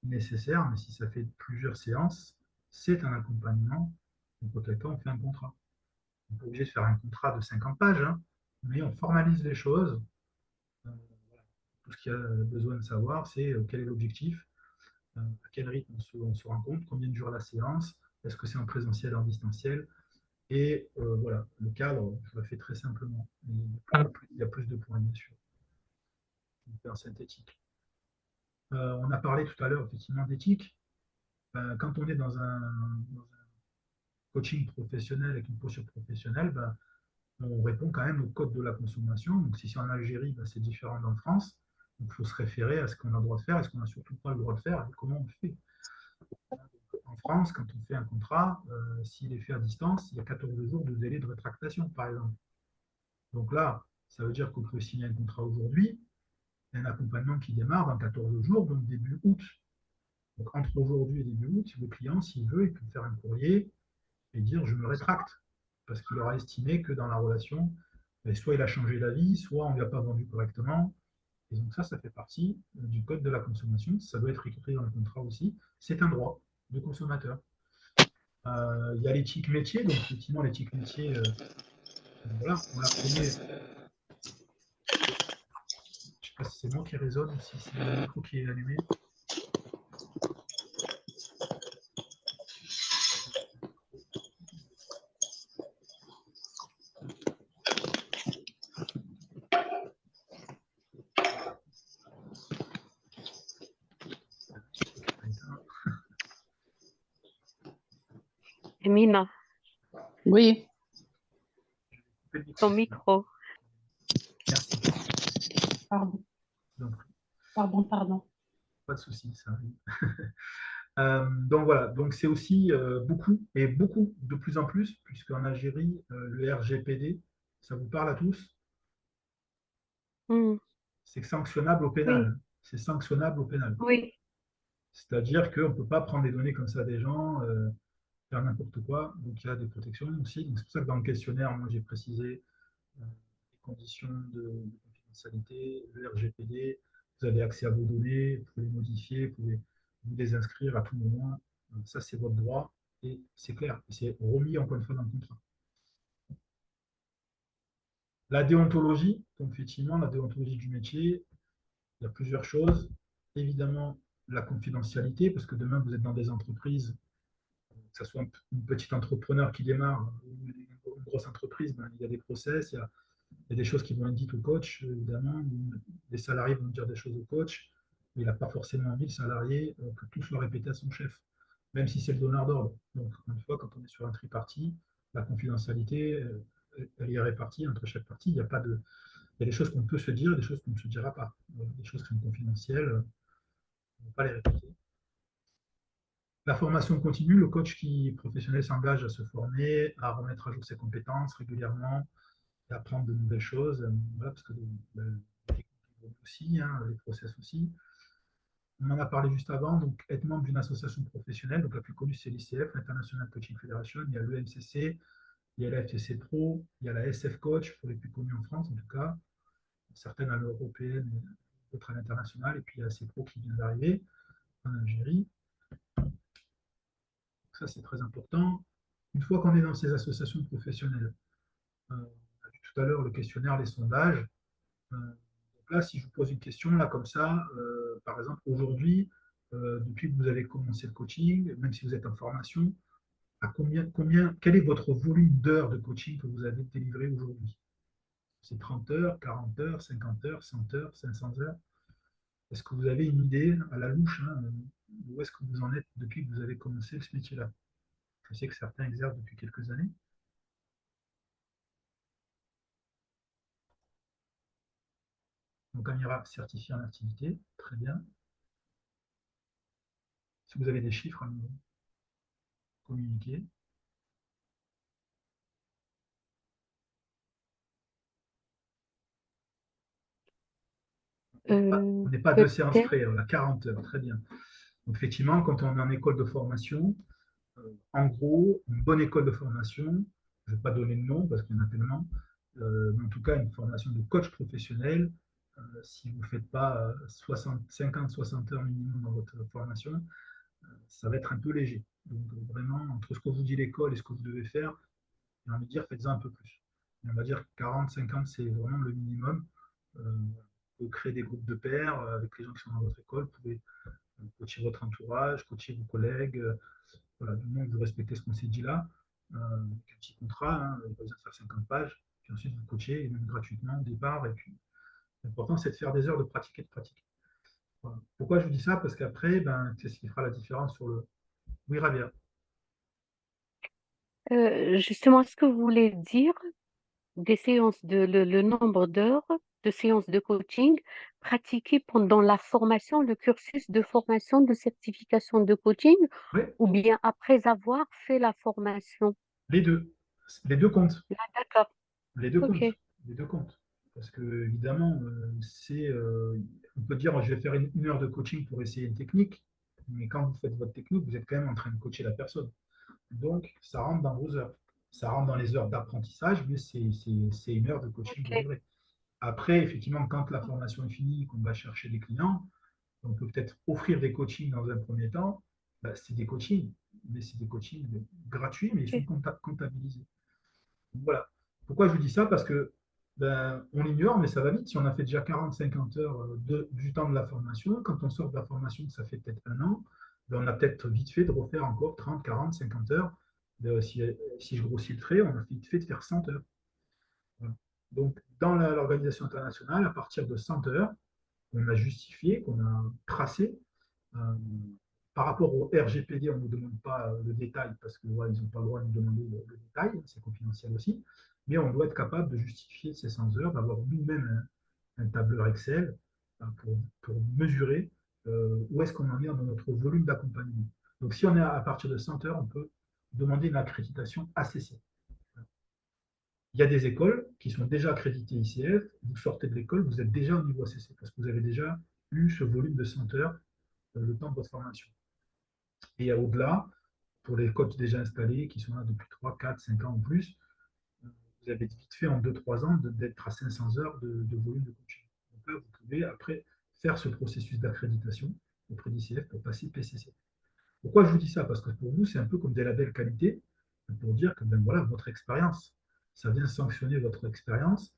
nécessaire, mais si ça fait plusieurs séances, c'est un accompagnement. Donc, auquel cas, on fait un contrat. On n'est pas obligé de faire un contrat de 50 pages, hein, mais on formalise les choses. Euh, voilà. Tout ce qu'il y a besoin de savoir, c'est quel est l'objectif, à quel rythme on se rencontre, combien dure la séance, est-ce que c'est en présentiel ou en distanciel, et voilà, le cadre, je le fais très simplement. Il y a plus de points, bien sûr. Hyper synthétique. On a parlé tout à l'heure effectivement d'éthique. Quand on est dans un coaching professionnel avec une posture professionnelle, on répond quand même au code de la consommation. Donc si c'est en Algérie, c'est différent d'en France. Donc il faut se référer à ce qu'on a le droit de faire, à ce qu'on n'a surtout pas le droit de faire, et comment on le fait. En France, quand on fait un contrat, s'il est fait à distance, il y a 14 jours de délai de rétractation, par exemple. Donc là, ça veut dire qu'on peut signer un contrat aujourd'hui, un accompagnement qui démarre dans 14 jours, donc début août. Donc entre aujourd'hui et début août, le client, s'il veut, il peut faire un courrier et dire je me rétracte, parce qu'il aura estimé que dans la relation, soit il a changé d'avis, soit on ne lui a pas vendu correctement. Et donc ça fait partie du code de la consommation. Ça doit être écrit dans le contrat aussi. C'est un droit de consommateur. Il y a l'éthique métier, donc effectivement l'éthique métier, voilà, on la connaît. C'est moi qui résonne ou si c'est le micro qui est allumé? Emina, Oui, Coupez le micro. ton micro. Merci. pardon, Donc, pardon. pas de souci, ça arrive. Donc voilà, donc c'est aussi beaucoup, et beaucoup de plus en plus, puisqu'en Algérie, le RGPD, ça vous parle à tous, Hmm, c'est sanctionnable au oui, pénal. C'est sanctionnable au pénal. oui. C'est-à-dire qu'on ne peut pas prendre des données comme ça des gens, faire n'importe quoi. Donc il y a des protections aussi. Donc c'est pour ça que dans le questionnaire, moi j'ai précisé les conditions de confidentialité, le RGPD, vous avez accès à vos données, vous pouvez les modifier, vous pouvez vous désinscrire à tout moment. Ça, c'est votre droit et c'est clair. C'est remis encore une fois dans le contrat. La déontologie, donc effectivement, la déontologie du métier, il y a plusieurs choses. Évidemment, la confidentialité, parce que demain, vous êtes dans des entreprises, que ce soit un petit entrepreneur qui démarre ou une grosse entreprise, ben, il y a des process, il y a des choses qui vont être dites au coach, évidemment. Les salariés vont dire des choses au coach, mais il n'a pas forcément envie, le salarié, que tout soit répété à son chef, même si c'est le donneur d'ordre. Donc, une fois, quand on est sur un tripartite, la confidentialité, elle est répartie entre chaque partie. Il y a pas de, il y a des choses qu'on peut se dire et des choses qu'on ne se dira pas. Des choses qui sont confidentielles, on ne va pas les répéter. La formation continue, le coach qui professionnel s'engage à se former, à remettre à jour ses compétences régulièrement, et apprendre de nouvelles choses, voilà, parce que les aussi, hein, les process aussi. On en a parlé juste avant, donc être membre d'une association professionnelle, donc la plus connue c'est l'ICF, l'International Coaching Federation, il y a l'EMCC, il y a la FTC Pro, il y a la SF Coach, pour les plus connus en France en tout cas, certaines à l'européenne et d'autres à l'international, et puis il y a la CPRO qui vient d'arriver en Algérie. Donc ça c'est très important. Une fois qu'on est dans ces associations professionnelles, on a vu tout à l'heure le questionnaire, les sondages. Donc là, si je vous pose une question, là, comme ça, par exemple, aujourd'hui, depuis que vous avez commencé le coaching, même si vous êtes en formation, à quel est votre volume d'heures de coaching que vous avez délivré aujourd'hui? C'est 30 heures, 40 heures, 50 heures, 100 heures, 500 heures? Est-ce que vous avez une idée à la louche, hein, où est-ce que vous en êtes depuis que vous avez commencé ce métier-là? Je sais que certains exercent depuis quelques années. Donc, Amira, certifié en activité, très bien. Si vous avez des chiffres à nous communiquer. On n'est pas deux séances Peut-être, près, on a 40 heures, très bien. Donc, effectivement, quand on est en école de formation, en gros, une bonne école de formation, je ne vais pas donner de nom parce qu'il y en a tellement, mais en tout cas, une formation de coach professionnel, si vous ne faites pas 50-60 heures minimum dans votre formation, ça va être un peu léger. Donc, vraiment, entre ce que vous dit l'école et ce que vous devez faire, j'ai envie de dire, faites-en un peu plus. Et on va dire 40-50, c'est vraiment le minimum. Vous pouvez créer des groupes de pairs avec les gens qui sont dans votre école, vous pouvez coacher votre entourage, coacher vos collègues. Voilà, du moment que vous respectez ce qu'on s'est dit là, avec un petit contrat, hein, pas besoin de faire 50 pages, puis ensuite vous coachez, et même gratuitement au départ. Et puis, l'important, c'est de faire des heures de pratique et de pratique. Voilà. Pourquoi je vous dis ça? Parce qu'après, ben, c'est ce qui fera la différence sur le. Oui, Rabia. justement, est-ce que vous voulez dire des séances le nombre d'heures de séances de coaching pratiquées pendant la formation, le cursus de formation, de certification de coaching, Oui, ou bien après avoir fait la formation? les deux. Les deux comptent. Ah, d'accord, Les deux ok, comptes. Les deux comptes. Parce que, évidemment, on peut dire, je vais faire une heure de coaching pour essayer une technique, mais quand vous faites votre technique, vous êtes quand même en train de coacher la personne. Donc, ça rentre dans vos heures. Ça rentre dans les heures d'apprentissage, mais c'est une heure de coaching ok, délivrée. Après, effectivement, quand la formation est finie, qu'on va chercher des clients, on peut peut-être offrir des coachings dans un premier temps. Ben, c'est des coachings, mais c'est des coachings gratuits, mais ils sont ok. comptabilisés. Donc, voilà. Pourquoi je vous dis ça? Parce que On l'ignore, mais ça va vite. Si on a fait déjà 40-50 heures du temps de la formation, quand on sort de la formation, ça fait peut-être un an, on a peut-être vite fait de refaire encore 30, 40, 50 heures. Si je grossis le trait, on a vite fait de faire 100 heures. Voilà. Donc, dans l'organisation internationale, à partir de 100 heures, on a justifié, qu'on a tracé. euh, Par rapport au RGPD, on ne nous demande pas le détail parce qu'ils n'ont pas le droit de nous demander le détail, c'est confidentiel aussi, mais on doit être capable de justifier ces 100 heures, d'avoir nous-mêmes un tableur Excel pour mesurer où est-ce qu'on en est dans notre volume d'accompagnement. Donc si on est à partir de 100 heures, on peut demander une accréditation ACC. Il y a des écoles qui sont déjà accréditées ICF, vous sortez de l'école, vous êtes déjà au niveau ACC parce que vous avez déjà eu ce volume de 100 heures le temps de votre formation. Et au-delà, pour les coachs déjà installés qui sont là depuis 3, 4, 5 ans en plus, vous avez vite fait en 2, 3 ans d'être à 500 heures de volume de coaching. Donc là, vous pouvez après faire ce processus d'accréditation auprès d'ICF pour passer PCC. Pourquoi je vous dis ça? Parce que pour vous, c'est un peu comme des labels qualité pour dire que voilà, votre expérience, ça vient sanctionner votre expérience.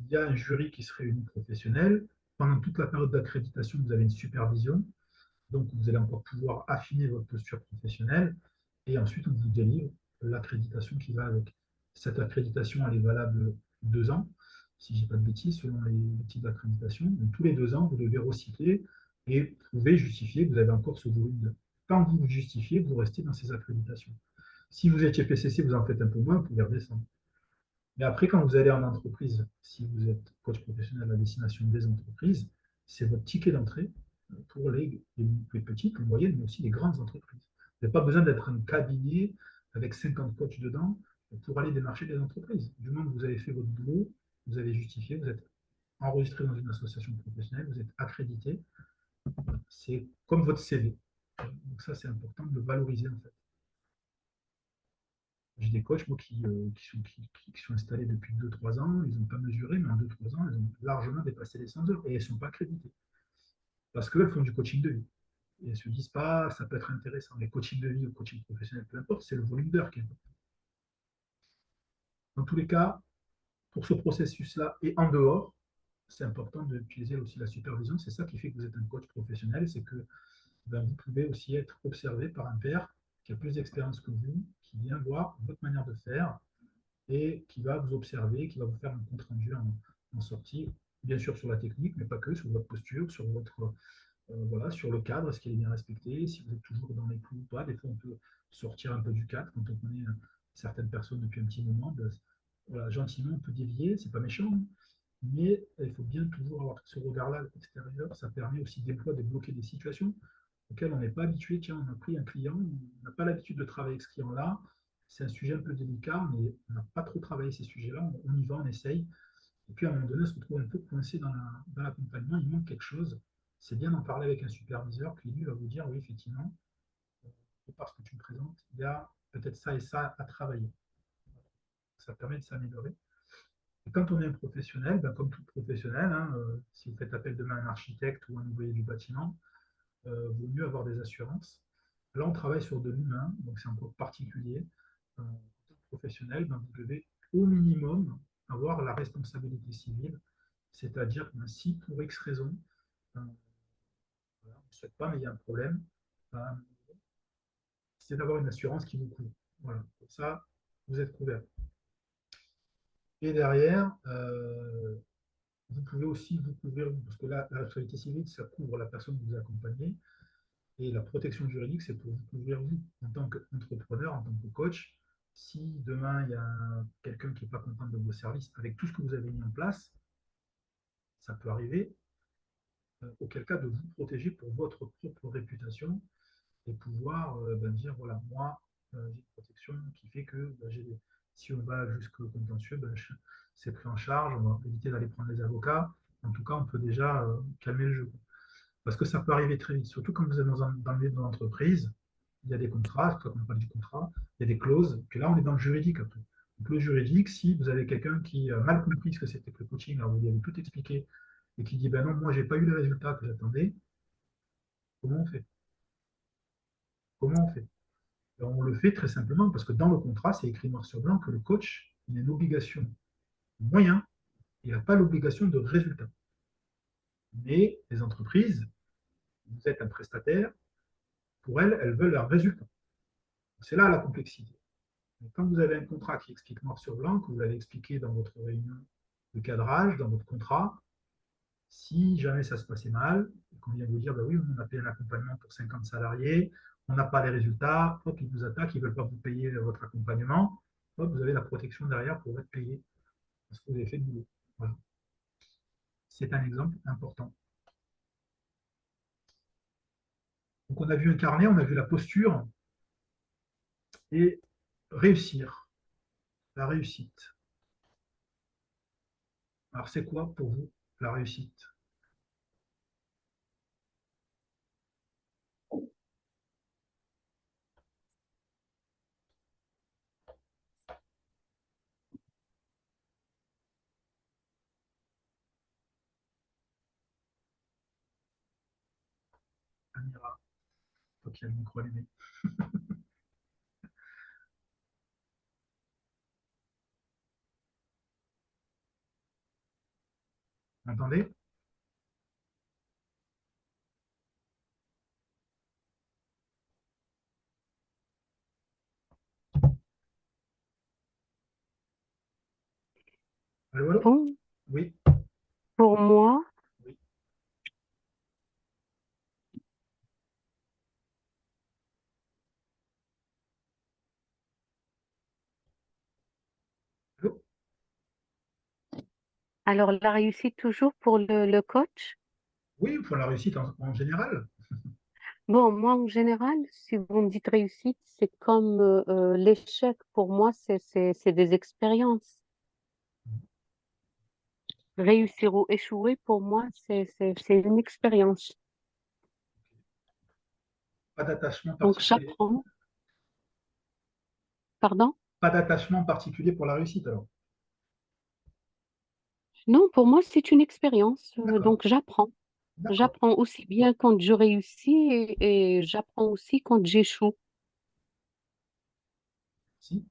Il y a un jury qui se réunit professionnel. Pendant toute la période d'accréditation, vous avez une supervision. Donc, vous allez encore pouvoir affiner votre posture professionnelle et ensuite, on vous délivre l'accréditation qui va avec. Cette accréditation, elle est valable 2 ans, si je dis pas de bêtises, selon les types d'accréditation. Donc, tous les 2 ans, vous devez recycler et prouver, justifier que vous avez encore ce volume. Tant que vous vous justifiez, vous restez dans ces accréditations. Si vous étiez PCC, vous en faites un peu moins, vous pouvez redescendre. Mais après, quand vous allez en entreprise, si vous êtes coach professionnel à destination des entreprises, c'est votre ticket d'entrée pour les petites, les moyennes, mais aussi les grandes entreprises. Vous n'avez pas besoin d'être un cabinet avec 50 coachs dedans pour aller démarcher des entreprises. Du moment que vous avez fait votre boulot, vous avez justifié, vous êtes enregistré dans une association professionnelle, vous êtes accrédité. C'est comme votre CV. Donc ça, c'est important de le valoriser en fait. J'ai des coachs moi, qui sont installés depuis 2, 3 ans, ils n'ont pas mesuré, mais en 2, 3 ans, ils ont largement dépassé les 100 heures et elles ne sont pas accréditées. Parce qu'elles font du coaching de vie. Et elles ne se disent pas, ça peut être intéressant. Mais coaching de vie ou coaching professionnel, peu importe, c'est le volume d'heures qui est important. Dans tous les cas, pour ce processus-là et en dehors, c'est important d'utiliser aussi la supervision. C'est ça qui fait que vous êtes un coach professionnel, c'est que vous pouvez aussi être observé par un père qui a plus d'expérience que vous, qui vient voir votre manière de faire et qui va vous observer, qui va vous faire un compte rendu en sortie, bien sûr sur la technique, mais pas que, sur votre posture, sur votre voilà, sur le cadre, est-ce qu'il est bien respecté, si vous êtes toujours dans les clous ou pas. Des fois, on peut sortir un peu du cadre quand on connaît certaines personnes depuis un petit moment. Voilà, gentiment, on peut dévier, c'est pas méchant, hein, mais il faut bien toujours avoir ce regard-là extérieur. Ça permet aussi des fois de bloquer des situations auxquelles on n'est pas habitué. Tiens, on a pris un client, on n'a pas l'habitude de travailler avec ce client-là. C'est un sujet un peu délicat, mais on n'a pas trop travaillé ces sujets-là. On y va, on essaye. Et puis à un moment donné, on se retrouve un peu coincé dans l'accompagnement, il manque quelque chose. C'est bien d'en parler avec un superviseur qui lui va vous dire oui, effectivement, parce que tu me présentes, il y a peut-être ça et ça à travailler. Ça permet de s'améliorer. Et quand on est un professionnel, ben, comme tout professionnel, hein, si vous faites appel demain à un architecte ou un ouvrier du bâtiment, vaut mieux avoir des assurances. Là, on travaille sur de l'humain, donc c'est encore particulier. Professionnel, ben, vous devez au minimum avoir la responsabilité civile, c'est-à-dire que si pour X raison, voilà, on ne souhaite pas, mais il y a un problème, c'est d'avoir une assurance qui vous couvre. Voilà, pour ça, vous êtes couvert. Et derrière, vous pouvez aussi vous couvrir, parce que là, la responsabilité civile, ça couvre la personne que vous accompagnez, et la protection juridique, c'est pour vous couvrir vous, en tant qu'entrepreneur, en tant que coach. Si demain, il y a quelqu'un qui n'est pas content de vos services, avec tout ce que vous avez mis en place, ça peut arriver, auquel cas de vous protéger pour votre propre réputation et pouvoir dire, voilà, moi, j'ai une protection qui fait que si on va jusqu'au contentieux, c'est pris en charge, on va éviter d'aller prendre les avocats. En tout cas, on peut déjà calmer le jeu. Parce que ça peut arriver très vite, surtout quand vous êtes dans le milieu de l'entreprise, il y a des contrats, quand on parle du contrat, il y a des clauses, puis là, on est dans le juridique après. Donc, le juridique, si vous avez quelqu'un qui a mal compris ce que c'était que le coaching, alors vous lui avez tout expliqué, et qui dit, ben non, moi, j'ai pas eu le résultat que j'attendais, comment on fait? Comment on fait? On le fait très simplement parce que dans le contrat, c'est écrit noir sur blanc que le coach il a une obligation, un moyen Il n'a pas l'obligation de résultat. Mais les entreprises, vous êtes un prestataire, pour elles, elles veulent un résultat. C'est là la complexité. Mais quand vous avez un contrat qui explique noir sur blanc, que vous l'avez expliqué dans votre réunion de cadrage, dans votre contrat, si jamais ça se passait mal, et qu'on vient vous dire, bah oui, on a payé un accompagnement pour 50 salariés, on n'a pas les résultats, hop, ils vous attaquent, ils ne veulent pas vous payer votre accompagnement, hop, vous avez la protection derrière pour être payé, parce que vous avez fait le boulot. Voilà. C'est un exemple important. Donc on a vu un carnet, on a vu la posture, et réussir, la réussite. Alors c'est quoi pour vous la réussite? Amira, toi qui as le micro allumé. Vous m'entendez? Allô, allô? Bon, Oui, pour moi, oui. Allô? alors la réussite toujours pour le coach. Oui, pour la réussite en général. Bon, moi, en général, si vous me dites réussite, c'est comme l'échec. Pour moi, c'est des expériences. Réussir ou échouer, pour moi, c'est une expérience. Pas d'attachement Donc, particulier. j'apprends. Pardon? Pas d'attachement particulier pour la réussite, alors. Non, pour moi, c'est une expérience. D'accord, Donc, j'apprends. d'accord. J'apprends aussi bien quand je réussis et j'apprends aussi quand j'échoue. Si.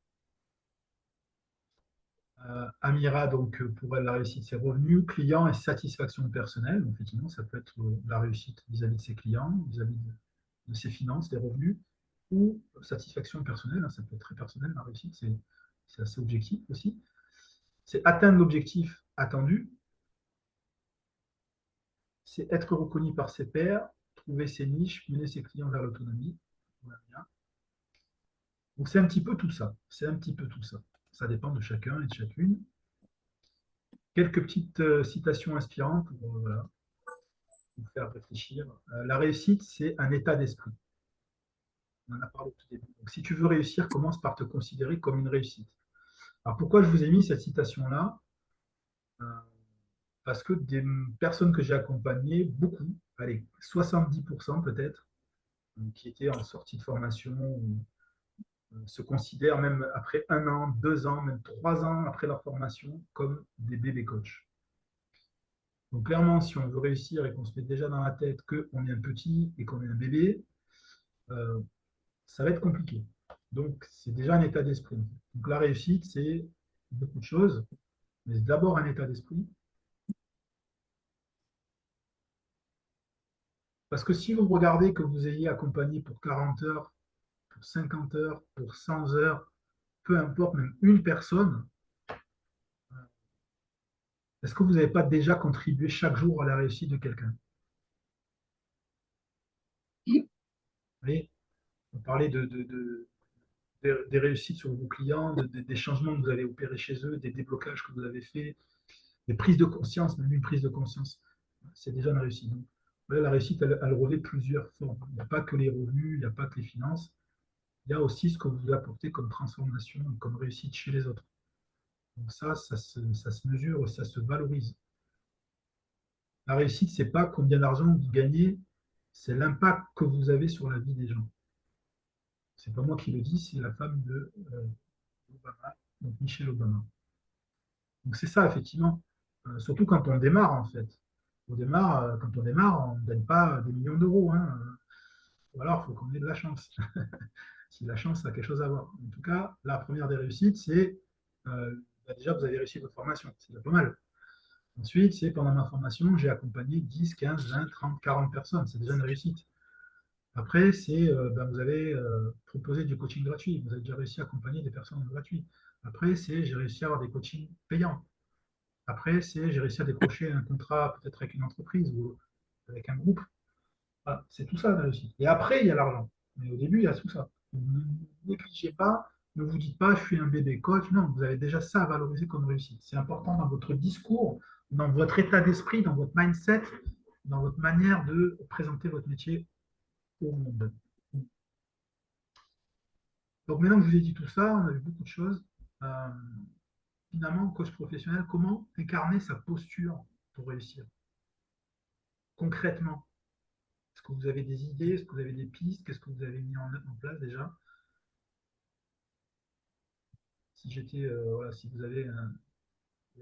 Amira, donc pour elle, la réussite, c'est revenus, clients et satisfaction personnelle. Donc, effectivement, ça peut être la réussite vis-à-vis de ses clients, vis-à-vis de ses finances, des revenus, ou satisfaction personnelle. Hein, ça peut être très personnel, la réussite, c'est assez objectif aussi. C'est atteindre l'objectif attendu, c'est être reconnu par ses pairs, trouver ses niches, mener ses clients vers l'autonomie. Voilà, bien. Donc c'est un petit peu tout ça. C'est un petit peu tout ça. Ça dépend de chacun et de chacune. Quelques petites citations inspirantes pour voilà, vous faire réfléchir. La réussite, c'est un état d'esprit. On en a parlé au tout début. Donc si tu veux réussir, commence par te considérer comme une réussite. Alors pourquoi je vous ai mis cette citation-là? Euh, Parce que des personnes que j'ai accompagnées, beaucoup, allez, 70% peut-être, qui étaient en sortie de formation, se considèrent même après 1 an, 2 ans, même 3 ans après leur formation comme des bébés coachs. Donc clairement, si on veut réussir et qu'on se met déjà dans la tête qu'on est un petit et qu'on est un bébé, euh, ça va être compliqué. Donc c'est déjà un état d'esprit. Donc la réussite, c'est beaucoup de choses, mais d'abord un état d'esprit. Parce que si vous regardez que vous ayez accompagné pour 40 heures, pour 50 heures, pour 100 heures, peu importe, même une personne, est-ce que vous n'avez pas déjà contribué chaque jour à la réussite de quelqu'un? Vous voyez, on parlait des réussites sur vos clients, des changements que vous avez opérés chez eux, des déblocages que vous avez faits, des prises de conscience, même une prise de conscience. C'est déjà une réussite. Donc, voilà, la réussite, elle revêt plusieurs formes. Il n'y a pas que les revenus, il n'y a pas que les finances. Il y a aussi ce que vous apportez comme transformation, comme réussite chez les autres. Donc ça se mesure, ça se valorise. La réussite, ce n'est pas combien d'argent vous gagnez, c'est l'impact que vous avez sur la vie des gens. C'est pas moi qui le dis, c'est la femme de Obama, donc Michelle Obama. Donc c'est ça, effectivement. Surtout quand on démarre, en fait. Quand on démarre, on ne gagne pas des millions d'euros. Hein. Ou alors, il faut qu'on ait de la chance. Si la chance a quelque chose à voir. En tout cas, la première des réussites, c'est déjà, vous avez réussi votre formation. C'est déjà pas mal. Ensuite, c'est pendant ma formation, j'ai accompagné 10, 15, 20, 30, 40 personnes. C'est déjà une réussite. Après, c'est vous avez proposé du coaching gratuit. Vous avez déjà réussi à accompagner des personnes en gratuit. Après, c'est j'ai réussi à avoir des coachings payants. Après, c'est j'ai réussi à décrocher un contrat peut-être avec une entreprise ou avec un groupe. Voilà, c'est tout ça la réussite. Et après, il y a l'argent. Mais au début, il y a tout ça. Ne négligez pas, ne vous dites pas je suis un bébé coach. Non, vous avez déjà ça à valoriser comme réussite. C'est important dans votre discours, dans votre état d'esprit, dans votre mindset, dans votre manière de présenter votre métier au monde. Donc maintenant que je vous ai dit tout ça, on a vu beaucoup de choses. Euh, Finalement, coach professionnel, comment incarner sa posture pour réussir concrètement? Est-ce que vous avez des idées? Est-ce que vous avez des pistes? Qu'est-ce que vous avez mis en place déjà? Si j'étais, voilà, si vous avez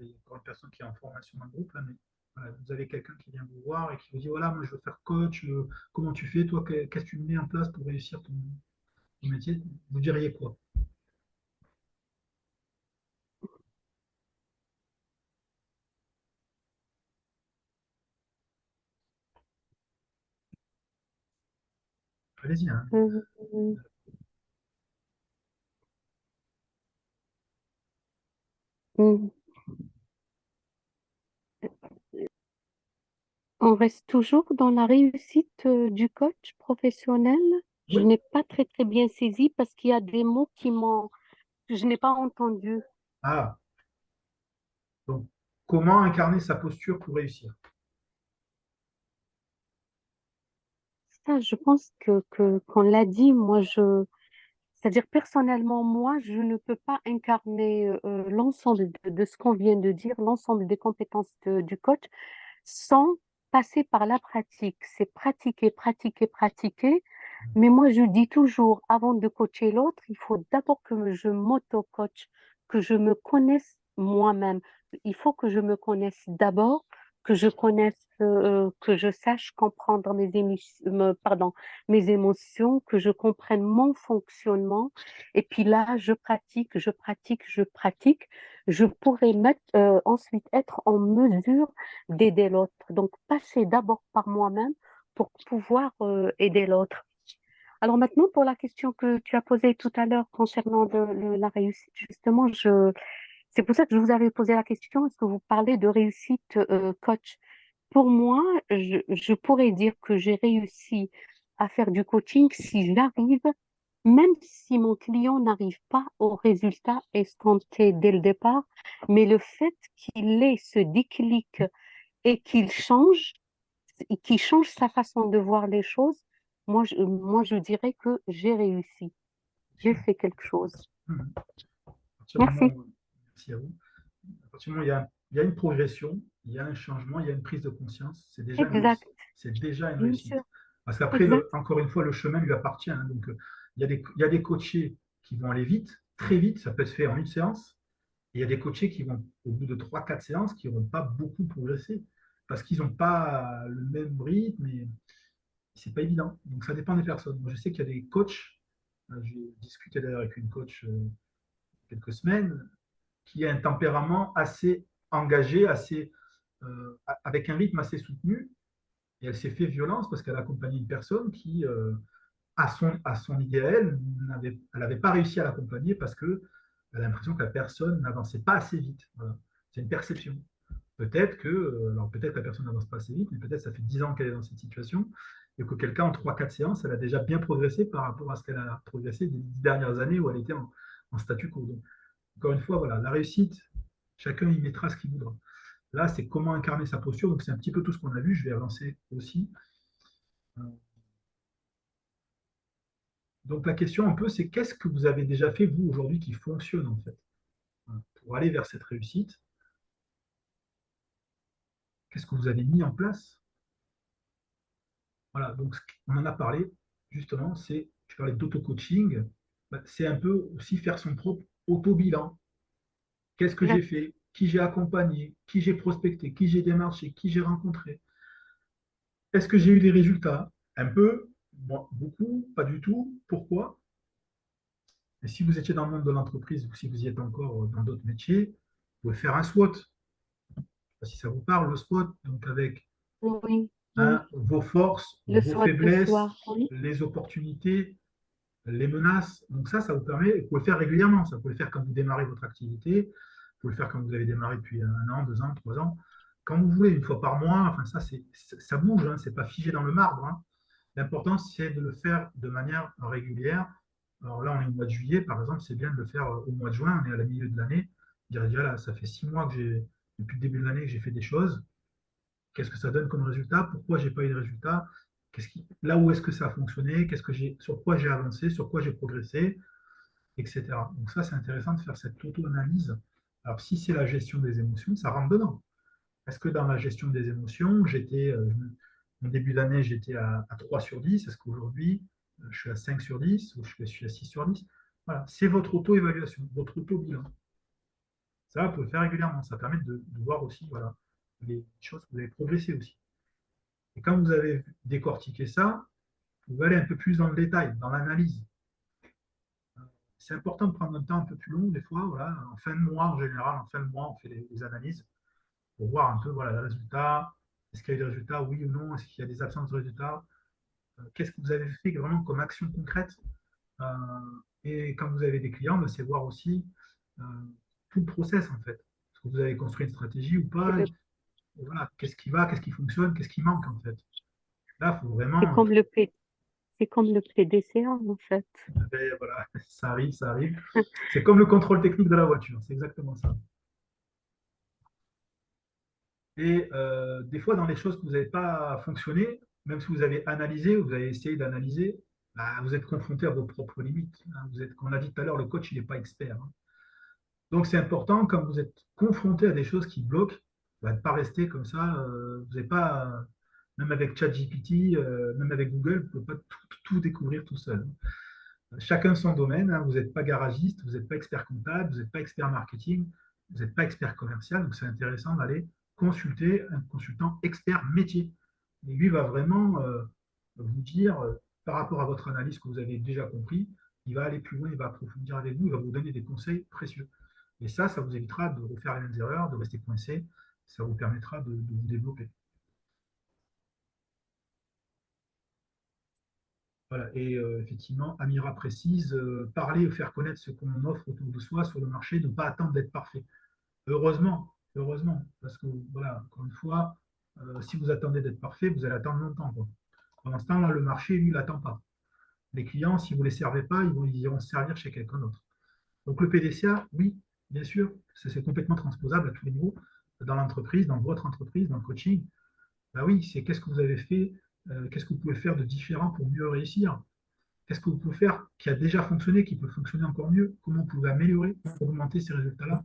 il y a encore une personne qui est en formation dans le groupe, là, mais voilà, vous avez quelqu'un qui vient vous voir et qui vous dit, voilà, moi je veux faire coach, comment tu fais, toi, qu'est-ce que tu mets en place pour réussir ton métier? Vous diriez quoi? Allez-y, hein. Euh, mm, On reste toujours dans la réussite du coach professionnel. Je Oui. n'ai pas très très bien saisi parce qu'il y a des mots que je n'ai pas entendus. Ah, donc, comment incarner sa posture pour réussir? Ça, je pense qu'on l'a dit. C'est-à-dire personnellement, moi, je ne peux pas incarner l'ensemble de ce qu'on vient de dire, l'ensemble des compétences du coach sans passer par la pratique. C'est pratiquer, pratiquer, pratiquer. Mais moi, je dis toujours, avant de coacher l'autre, il faut d'abord que je m'auto-coach, que je me connaisse moi-même. Il faut que je me connaisse d'abord, que je sache comprendre mes émotions, que je comprenne mon fonctionnement. Et puis là, je pratique, je pratique, je pratique. Je pourrais ensuite être en mesure d'aider l'autre. Donc, passer d'abord par moi-même pour pouvoir aider l'autre. Alors maintenant, pour la question que tu as posée tout à l'heure concernant la réussite, justement, c'est pour ça que je vous avais posé la question, est-ce que vous parlez de réussite coach? Pour moi, je pourrais dire que j'ai réussi à faire du coaching si j'arrive, même si mon client n'arrive pas au résultat escompté dès le départ, mais le fait qu'il ait ce déclic et qu'il change sa façon de voir les choses, moi, je dirais que j'ai réussi. J'ai fait quelque chose. Mhm. À partir du moment Merci. où, merci à vous. À partir du moment où il y a une progression, il y a un changement, il y a une prise de conscience, c'est déjà une Exact. réussite. C'est déjà une Bien réussite. sûr. Parce qu'après, Exact. encore une fois, le chemin lui appartient, hein. Donc, il y a des coachés qui vont aller vite, très vite, ça peut se faire en une séance. Et il y a des coachés qui vont, au bout de 3, 4 séances, qui n'auront pas beaucoup progressé parce qu'ils n'ont pas le même rythme et c'est pas évident. Donc, ça dépend des personnes. Moi, je sais qu'il y a des coachs, j'ai discuté d'ailleurs avec une coach quelques semaines, qui a un tempérament assez engagé, avec un rythme assez soutenu. Et elle s'est fait violence parce qu'elle a accompagné une personne qui, à son idéal, elle n'avait pas réussi à l'accompagner parce qu'elle a l'impression que la personne n'avançait pas assez vite. Voilà. C'est une perception. Alors peut-être que la personne n'avance pas assez vite, mais peut-être ça fait 10 ans qu'elle est dans cette situation et que quelqu'un en 3, 4 séances, elle a déjà bien progressé par rapport à ce qu'elle a progressé les 10 dernières années où elle était en statu quo. Donc, encore une fois, voilà, la réussite, chacun y mettra ce qu'il voudra. Là, c'est comment incarner sa posture. Donc, c'est un petit peu tout ce qu'on a vu. Je vais avancer aussi. Donc, la question un peu, c'est qu'est-ce que vous avez déjà fait, vous, aujourd'hui, qui fonctionne, en fait, pour aller vers cette réussite? Qu'est-ce que vous avez mis en place? Voilà, donc, on en a parlé, justement, je parlais d'auto-coaching. C'est un peu aussi faire son propre auto-bilan. Qu'est-ce que j'ai Exact. fait? Qui j'ai accompagné? Qui j'ai prospecté? Qui j'ai démarché? Qui j'ai rencontré? Est-ce que j'ai eu des résultats? Un peu, bon, beaucoup, pas du tout. Pourquoi? Et si vous étiez dans le monde de l'entreprise ou si vous y êtes encore dans d'autres métiers, vous pouvez faire un SWOT. si ça vous parle, le SWOT, donc avec Oui, oui. vos forces, Le vos SWOT de faiblesses, soi. Oui. les opportunités, les menaces. Donc ça vous permet, vous pouvez le faire régulièrement. Ça, vous pouvez le faire quand vous démarrez votre activité, vous pouvez le faire quand vous avez démarré depuis 1 an, 2 ans, 3 ans. Quand vous voulez, une fois par mois, enfin ça bouge, hein, c'est pas figé dans le marbre. Hein. L'important, c'est de le faire de manière régulière. Alors là, on est au mois de juillet, par exemple, c'est bien de le faire au mois de juin, on est à la milieu de l'année. Je dirais déjà là, ça fait 6 mois que depuis le début de l'année, que j'ai fait des choses. Qu'est-ce que ça donne comme résultat? Pourquoi j'ai pas eu de résultat? Là où est-ce que ça a fonctionné? Sur quoi j'ai avancé? Sur quoi j'ai progressé? Etc. Donc ça, c'est intéressant de faire cette auto-analyse. Alors, si c'est la gestion des émotions, ça rentre dedans. Est-ce que dans la gestion des émotions, en début d'année, j'étais à 3 sur 10? Est-ce qu'aujourd'hui, je suis à 5 sur 10 ou je suis à 6 sur 10? Voilà, c'est votre auto-évaluation, votre auto-bilan. Ça, vous pouvez le faire régulièrement. Ça permet de voir aussi voilà, les choses que vous avez progressé aussi. Et quand vous avez décortiqué ça, vous allez un peu plus dans le détail, dans l'analyse. C'est important de prendre un temps un peu plus long, des fois. Voilà, en fin de mois, en général, en fin de mois, on fait les analyses pour voir un peu voilà, les résultats. Est-ce qu'il y a eu des résultats, oui ou non? Est-ce qu'il y a des absences de résultats? Qu'est-ce que vous avez fait vraiment comme action concrète? Euh, et quand vous avez des clients, ben, c'est voir aussi euh, tout le process en fait. Est-ce que vous avez construit une stratégie ou pas? Et voilà, qu'est-ce qui va, qu'est-ce qui fonctionne, qu'est-ce qui manque en fait? Là, il faut C'est vraiment. comme c'est comme le PDCA, en fait. Ben, voilà, ça arrive, ça arrive. C'est comme le contrôle technique de la voiture, c'est exactement ça. Et des fois, dans les choses que vous n'avez pas fonctionné, même si vous avez analysé, vous avez essayé d'analyser, bah, vous êtes confronté à vos propres limites. Hein. Comme on a dit tout à l'heure, le coach, il n'est pas expert. Hein. Donc, c'est important, quand vous êtes confronté à des choses qui bloquent, bah, de ne pas rester comme ça. Vous n'avez pas, même avec ChatGPT, même avec Google, vous ne pouvez pas tout découvrir tout seul. Chacun son domaine. Hein. Vous n'êtes pas garagiste, vous n'êtes pas expert comptable, vous n'êtes pas expert marketing, vous n'êtes pas expert commercial. Donc, c'est intéressant d'aller consulter un consultant expert métier. Et lui va vraiment vous dire, par rapport à votre analyse que vous avez déjà compris, il va aller plus loin, il va approfondir avec vous, il va vous donner des conseils précieux. Et ça vous évitera de refaire les mêmes erreurs, de rester coincé. Ça vous permettra de vous développer. Voilà. Et effectivement, Amira précise, parler ou faire connaître ce qu'on offre autour de soi sur le marché, ne pas attendre d'être parfait. Heureusement, parce que voilà, encore une fois, si vous attendez d'être parfait, vous allez attendre longtemps. Quoi. Pendant ce temps-là, le marché, lui, il n'attend pas. Les clients, si vous ne les servez pas, ils iront se servir chez quelqu'un d'autre. Donc le PDCA, oui, bien sûr, c'est complètement transposable à tous les niveaux, dans l'entreprise, dans votre entreprise, dans le coaching. Ben oui, c'est qu'est-ce que vous avez fait, qu'est-ce que vous pouvez faire de différent pour mieux réussir. Qu'est-ce que vous pouvez faire qui a déjà fonctionné, qui peut fonctionner encore mieux? Comment vous pouvez améliorer, augmenter ces résultats-là?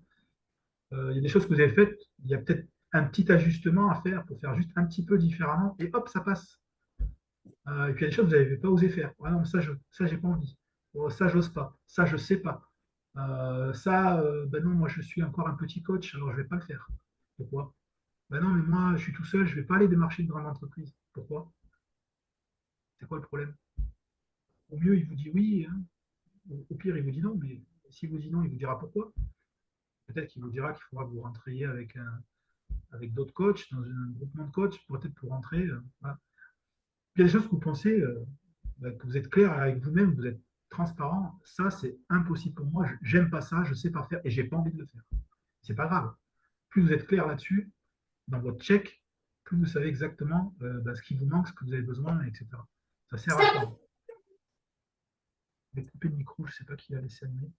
Il y a des choses que vous avez faites, il y a peut-être un petit ajustement à faire pour faire juste un petit peu différemment, et hop, ça passe. Et puis il y a des choses que vous n'avez pas osé faire. Ah non, ça, j'ai pas envie. Oh, ça, j'ose pas. Ça, je sais pas. Ben non, moi, je suis encore un petit coach, alors je ne vais pas le faire. Pourquoi? Ben non, mais moi, je suis tout seul, je ne vais pas aller démarcher une grande entreprise. Pourquoi? C'est quoi le problème? Au mieux, il vous dit oui, hein. Au pire, il vous dit non, mais s'il vous dit non, il vous dira pourquoi. Peut-être qu'il vous dira qu'il faudra que vous rentriez avec d'autres coachs, dans un groupement de coachs, peut-être pour rentrer. Voilà. Il y a des choses que vous pensez, que vous êtes clair avec vous-même, vous êtes transparent. Ça, c'est impossible pour moi. J'aime pas ça, je sais pas faire et j'ai pas envie de le faire. C'est pas grave. Plus vous êtes clair là-dessus, dans votre check, plus vous savez exactement ce qui vous manque, ce que vous avez besoin, etc. Ça sert à quoi? Je vais couper le micro, je ne sais pas qui a laissé allumer.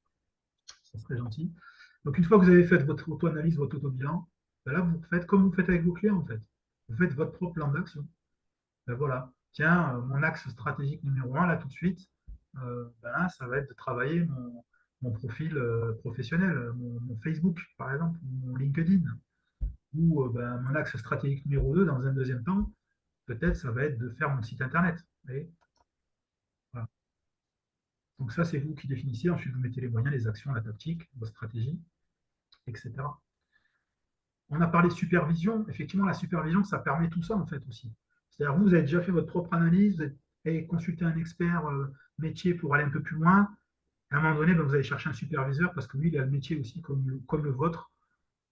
Ça serait gentil. Donc, une fois que vous avez fait votre auto-analyse, votre auto-bilan, ben là, vous faites comme vous faites avec vos clients, en fait. Vous faites votre propre plan d'action. Ben voilà. Tiens, mon axe stratégique numéro 1, là, tout de suite, ben là, ça va être de travailler mon profil professionnel, mon Facebook, par exemple, mon LinkedIn. Ou ben, mon axe stratégique numéro 2, dans un deuxième temps, peut-être, ça va être de faire mon site Internet. Voilà. Donc ça, c'est vous qui définissez. Ensuite, vous mettez les moyens, les actions, la tactique, votre stratégie, etc. On a parlé de supervision. Effectivement, la supervision, ça permet tout ça, en fait, aussi. C'est-à-dire, vous avez déjà fait votre propre analyse, vous avez consulté un expert métier pour aller un peu plus loin. À un moment donné, ben, vous allez chercher un superviseur parce que lui, il a le métier aussi comme le vôtre.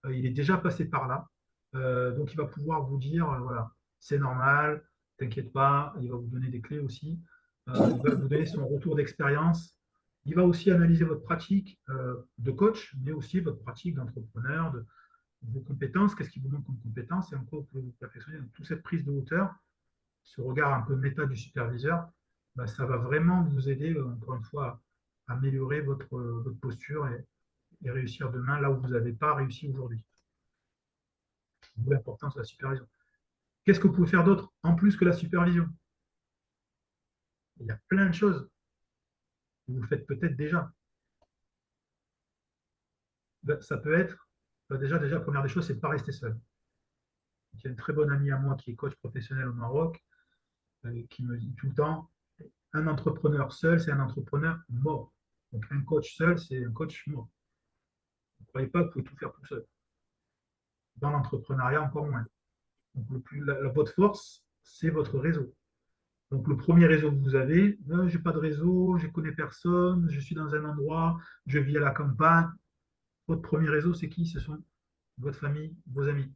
Il est déjà passé par là. Donc, il va pouvoir vous dire, voilà, c'est normal, t'inquiète pas, il va vous donner des clés aussi. Il va vous donner son retour d'expérience. Il va aussi analyser votre pratique de coach, mais aussi votre pratique d'entrepreneur, de vos compétences, qu'est-ce qui vous manque comme compétences et en quoi vous pouvez vous perfectionner. Donc, toute cette prise de hauteur, ce regard un peu méta du superviseur, bah, ça va vraiment vous aider, encore une fois, à améliorer votre posture et réussir demain là où vous n'avez pas réussi aujourd'hui. D'où l'importance de la supervision. Qu'est-ce que vous pouvez faire d'autre en plus que la supervision? Il y a plein de choses que vous faites peut-être déjà. Ben, ça peut être, déjà, la première des choses, c'est de ne pas rester seul. Il y a une très bonne amie à moi qui est coach professionnel au Maroc, qui me dit tout le temps, un entrepreneur seul, c'est un entrepreneur mort. Donc un coach seul, c'est un coach mort. Ne croyez pas que vous pouvez tout faire tout seul. Dans l'entrepreneuriat, encore moins. Donc votre force, c'est votre réseau. Donc le premier réseau que vous avez, je n'ai pas de réseau, je ne connais personne, je suis dans un endroit, je vis à la campagne. Votre premier réseau, c'est qui? Ce sont votre famille, vos amis.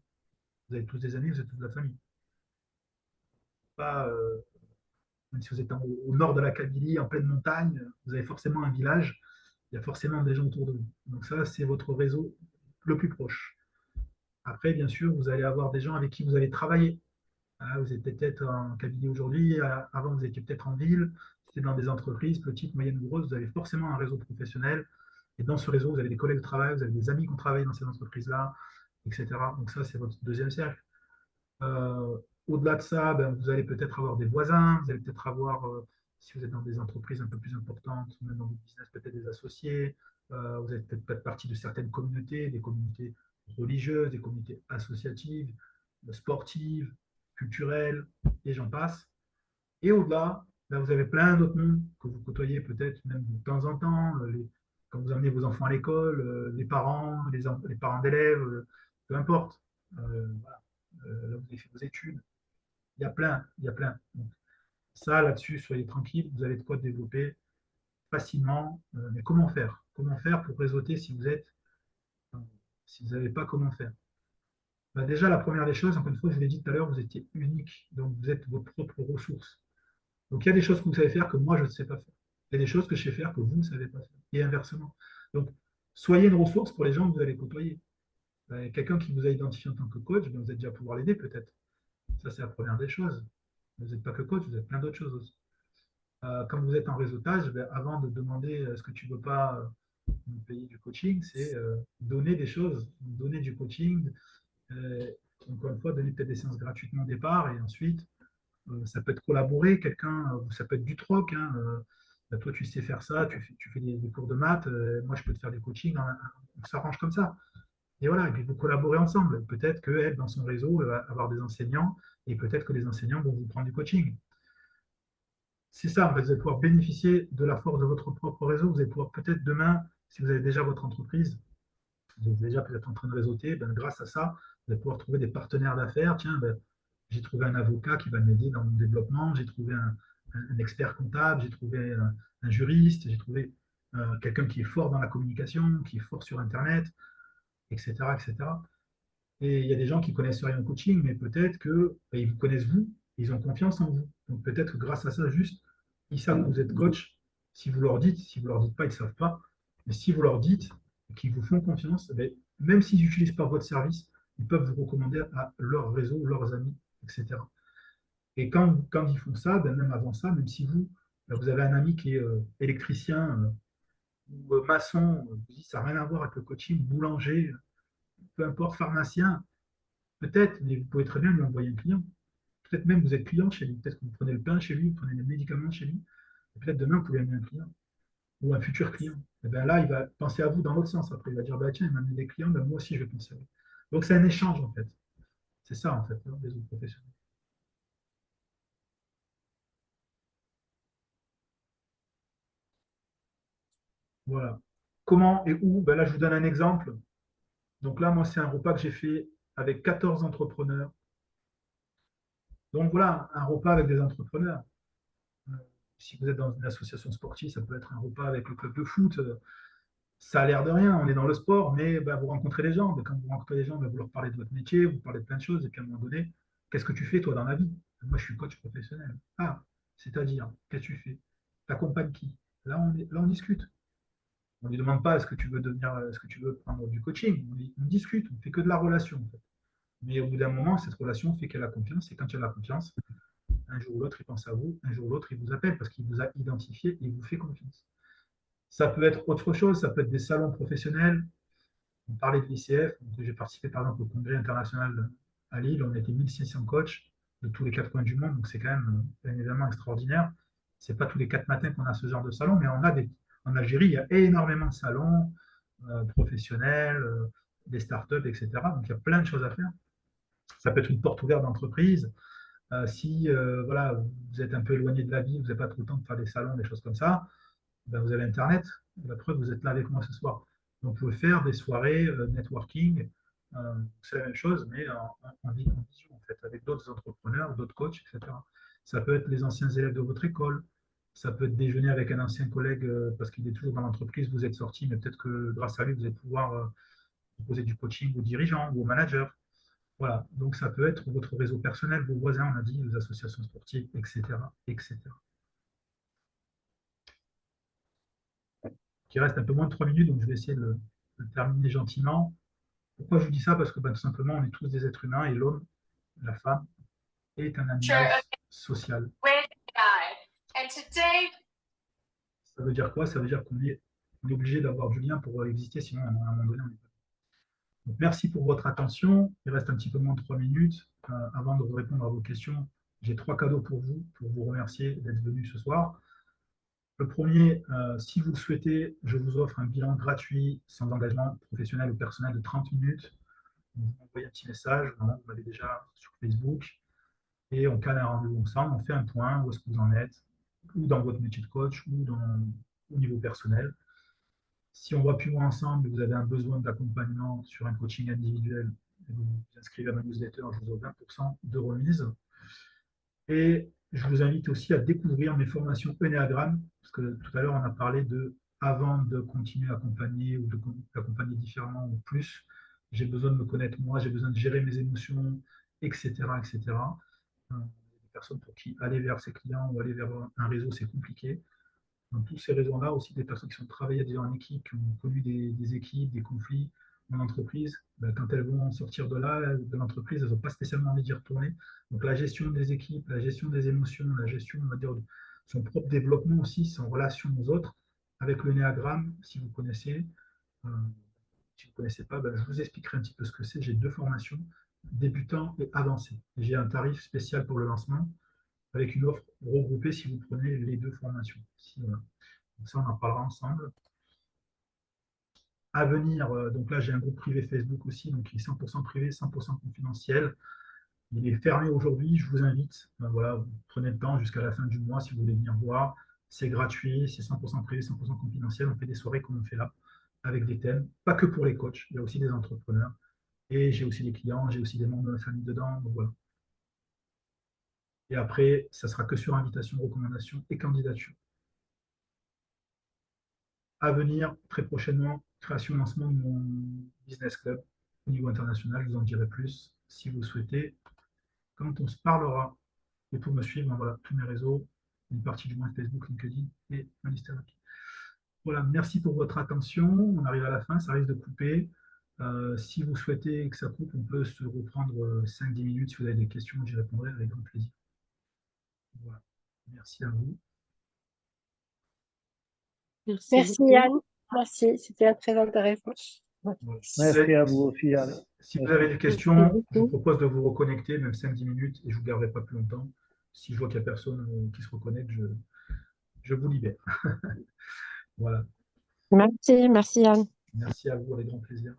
Vous avez tous des amis, vous êtes toute la famille. Pas, même si vous êtes au nord de la Kabylie, en pleine montagne, vous avez forcément un village, il y a forcément des gens autour de vous. Donc ça, c'est votre réseau le plus proche. Après, bien sûr, vous allez avoir des gens avec qui vous allez travailler. Vous êtes peut-être en Kabylie aujourd'hui, avant vous étiez peut-être en ville, c'était dans des entreprises petites, moyennes ou grosses, vous avez forcément un réseau professionnel. Et dans ce réseau, vous avez des collègues de travail, vous avez des amis qui ont travaillé dans ces entreprises-là, etc. Donc ça, c'est votre deuxième cercle. Euh, Au-delà de ça, ben, vous allez peut-être avoir des voisins, vous allez peut-être avoir, si vous êtes dans des entreprises un peu plus importantes, même dans votre business, peut-être des associés, vous allez peut-être faire partie de certaines communautés, des communautés religieuses, des communautés associatives, sportives, culturelles, et j'en passe. Et au-delà, ben, vous avez plein d'autres mondes que vous côtoyez peut-être même de temps en temps, quand vous amenez vos enfants à l'école, les parents, les parents d'élèves, peu importe. Voilà. Là, vous avez fait vos études. Il y a plein, il y a plein. Donc, ça, là-dessus, soyez tranquille, vous avez de quoi développer facilement. Mais comment faire? Comment faire pour réseauter si vous n'avez pas comment faire? Ben déjà, la première des choses, encore une fois, je vous l'ai dit tout à l'heure, vous étiez unique, donc vous êtes votre propre ressource. Donc il y a des choses que vous savez faire que moi, je ne sais pas faire. Il y a des choses que je sais faire que vous ne savez pas faire. Et inversement. Donc, soyez une ressource pour les gens que vous allez côtoyer. Quelqu'un qui vous a identifié en tant que coach, ben, vous allez déjà pouvoir l'aider peut-être. Ça, c'est la première des choses. Vous n'êtes pas que coach, vous êtes plein d'autres choses aussi. Quand vous êtes en réseautage, ben, avant de demander est-ce que tu ne veux pas me payer du coaching, c'est donner des choses, donner du coaching. Euh, Encore une fois, donner peut-être des séances gratuitement au départ et ensuite, ça peut être collaborer, quelqu'un, ça peut être du troc. Hein, bah, toi, tu sais faire ça, tu fais des cours de maths, moi, je peux te faire du coaching, hein, on s'arrange comme ça. Et voilà, et puis vous collaborez ensemble. Peut-être qu'elle, dans son réseau, elle va avoir des enseignants et peut-être que les enseignants vont vous prendre du coaching. C'est ça, en fait, vous allez pouvoir bénéficier de la force de votre propre réseau. Vous allez pouvoir peut-être demain, si vous avez déjà votre entreprise, vous êtes déjà peut-être en train de réseauter, ben, grâce à ça, vous allez pouvoir trouver des partenaires d'affaires. Tiens, ben, j'ai trouvé un avocat qui va m'aider dans mon développement, j'ai trouvé un expert comptable, j'ai trouvé un juriste, j'ai trouvé quelqu'un qui est fort dans la communication, qui est fort sur Internet, etc., etc. Et il y a des gens qui connaissent rien au coaching, mais peut-être que ben, ils vous connaissent vous, ils ont confiance en vous. Donc peut-être que grâce à ça, juste, ils savent que vous êtes coach. Si vous leur dites, si vous leur dites pas, ils ne savent pas. Mais si vous leur dites qu'ils vous font confiance, ben, même s'ils n'utilisent pas votre service, ils peuvent vous recommander à leur réseau, leurs amis, etc. Et quand ils font ça, ben, même avant ça, même si vous, ben, vous avez un ami qui est électricien ou maçon, vous dites, ça n'a rien à voir avec le coaching, boulanger, peu importe, pharmacien, peut-être, mais vous pouvez très bien lui envoyer un client. Peut-être même vous êtes client chez lui. Peut-être que vous prenez le pain chez lui, vous prenez les médicaments chez lui. Et peut-être demain, vous pouvez amener un client ou un futur client. Et bien là, il va penser à vous dans l'autre sens. Après, il va dire bah, tiens, il m'a amené des clients, ben moi aussi, je vais penser à lui. Donc, c'est un échange, en fait. C'est ça, en fait, hein, les autres professionnels. Voilà. Comment et où? Ben là, je vous donne un exemple. Donc là, moi, c'est un repas que j'ai fait avec 14 entrepreneurs. Donc voilà, un repas avec des entrepreneurs. Euh, Si vous êtes dans une association sportive, ça peut être un repas avec le club de foot. ça a l'air de rien, on est dans le sport, mais bah, vous rencontrez les gens. Quand vous rencontrez les gens, bah, vous leur parlez de votre métier, vous parlez de plein de choses, et puis à un moment donné, qu'est-ce que tu fais toi dans la vie? Moi, je suis coach professionnel. Ah, c'est-à-dire, qu'est-ce que tu fais? T'accompagnes qui? Là, on discute. On ne lui demande pas est-ce que tu veux devenir, est-ce que tu veux prendre du coaching. On discute, on ne fait que de la relation. En fait. Mais au bout d'un moment, cette relation fait qu'elle a confiance, et quand il y a la confiance, un jour ou l'autre, il pense à vous, un jour ou l'autre, il vous appelle parce qu'il vous a identifié et il vous fait confiance. Ça peut être autre chose, ça peut être des salons professionnels. On parlait de l'ICF, j'ai participé par exemple au congrès international à Lille, on était 1600 coachs de tous les quatre coins du monde, donc c'est quand même un événement extraordinaire. Ce n'est pas tous les 4 matins qu'on a ce genre de salon, mais en Algérie, il y a énormément de salons professionnels, des startups, etc. Donc il y a plein de choses à faire. Ça peut être une porte ouverte d'entreprise. Si voilà, vous êtes un peu éloigné de la vie, vous n'avez pas trop le temps de faire des salons, des choses comme ça, ben, vous avez Internet. La preuve, vous êtes là avec moi ce soir. Donc, vous pouvez faire des soirées networking. C'est la même chose, mais en vision, en fait, avec d'autres entrepreneurs, d'autres coachs, etc. Ça peut être les anciens élèves de votre école. Ça peut être déjeuner avec un ancien collègue parce qu'il est toujours dans l'entreprise, vous êtes sorti, mais peut-être que grâce à lui, vous allez pouvoir proposer du coaching aux dirigeants ou aux managers. Voilà, donc ça peut être votre réseau personnel, vos voisins, on a dit, les associations sportives, etc., etc. Il reste un peu moins de 3 minutes, donc je vais essayer de terminer gentiment. Pourquoi je vous dis ça? Parce que tout simplement, on est tous des êtres humains et l'homme, la femme, est un animal social. Ça veut dire quoi? Ça veut dire qu'on est obligé d'avoir du lien pour exister, sinon à un moment donné, on n'est pas. Donc, merci pour votre attention. Il reste un petit peu moins de 3 minutes. Avant de vous répondre à vos questions, j'ai 3 cadeaux pour vous remercier d'être venu ce soir. Le premier, si vous le souhaitez, je vous offre un bilan gratuit, sans engagement professionnel ou personnel de 30 minutes. Vous m'envoyez un petit message, vous m'avez déjà sur Facebook, et on cale un rendez-vous ensemble, on fait un point, où est-ce que vous en êtes, ou dans votre métier de coach, ou au niveau personnel. Si on va plus loin ensemble, vous avez un besoin d'accompagnement sur un coaching individuel, vous vous inscrivez à ma newsletter, je vous offre 20% de remise. Et je vous invite aussi à découvrir mes formations Ennéagramme, parce que tout à l'heure, on a parlé de, avant de continuer à accompagner ou d'accompagner différemment ou plus, j'ai besoin de me connaître moi, j'ai besoin de gérer mes émotions, etc. etc. Des personnes pour qui aller vers ses clients ou aller vers un réseau, c'est compliqué. Dans tous ces raisons-là, aussi des personnes qui sont travaillées déjà en équipe, qui ont connu des équipes, des conflits en entreprise, ben, quand elles vont sortir de là, de l'entreprise, elles n'ont pas spécialement envie d'y retourner. Donc la gestion des équipes, la gestion des émotions, la gestion, on va dire, de son propre développement aussi, son relation aux autres, avec le néagramme, si vous connaissez. Euh, si vous ne connaissez pas, ben, je vous expliquerai un petit peu ce que c'est. J'ai 2 formations, débutant et avancé. J'ai un tarif spécial pour le lancement, avec une offre regroupée si vous prenez les 2 formations. Donc ça, on en parlera ensemble. À venir, donc là, j'ai un groupe privé Facebook aussi, donc il est 100% privé, 100% confidentiel. Il est fermé aujourd'hui, je vous invite. Voilà, vous prenez le temps jusqu'à la fin du mois si vous voulez venir voir. C'est gratuit, c'est 100% privé, 100% confidentiel. On fait des soirées comme on fait là, avec des thèmes, pas que pour les coachs, il y a aussi des entrepreneurs. Et j'ai aussi des clients, j'ai aussi des membres de ma famille dedans. Donc voilà. Et après, ça sera que sur invitation, recommandation et candidature. À venir, très prochainement, création lancement de mon business club au niveau international. Je vous en dirai plus si vous souhaitez. Quand on se parlera, et pour me suivre, ben voilà, tous mes réseaux, une partie du moins Facebook, LinkedIn et Instagram. Voilà, merci pour votre attention. On arrive à la fin, ça risque de couper. Si vous souhaitez que ça coupe, on peut se reprendre 5-10 minutes. Si vous avez des questions, j'y répondrai avec grand plaisir. Voilà. Merci à vous. Merci Merci beaucoup. Yann. Merci, c'était très intéressant. Voilà. Merci à vous aussi, Yann. Si vous avez des Merci questions, je vous beaucoup. propose de vous reconnecter, même 5-10 minutes, et je ne vous garderai pas plus longtemps. Si je vois qu'il n'y a personne qui se reconnecte, je vous libère. Voilà. Merci, merci Yann. Merci à vous, avec grand plaisir.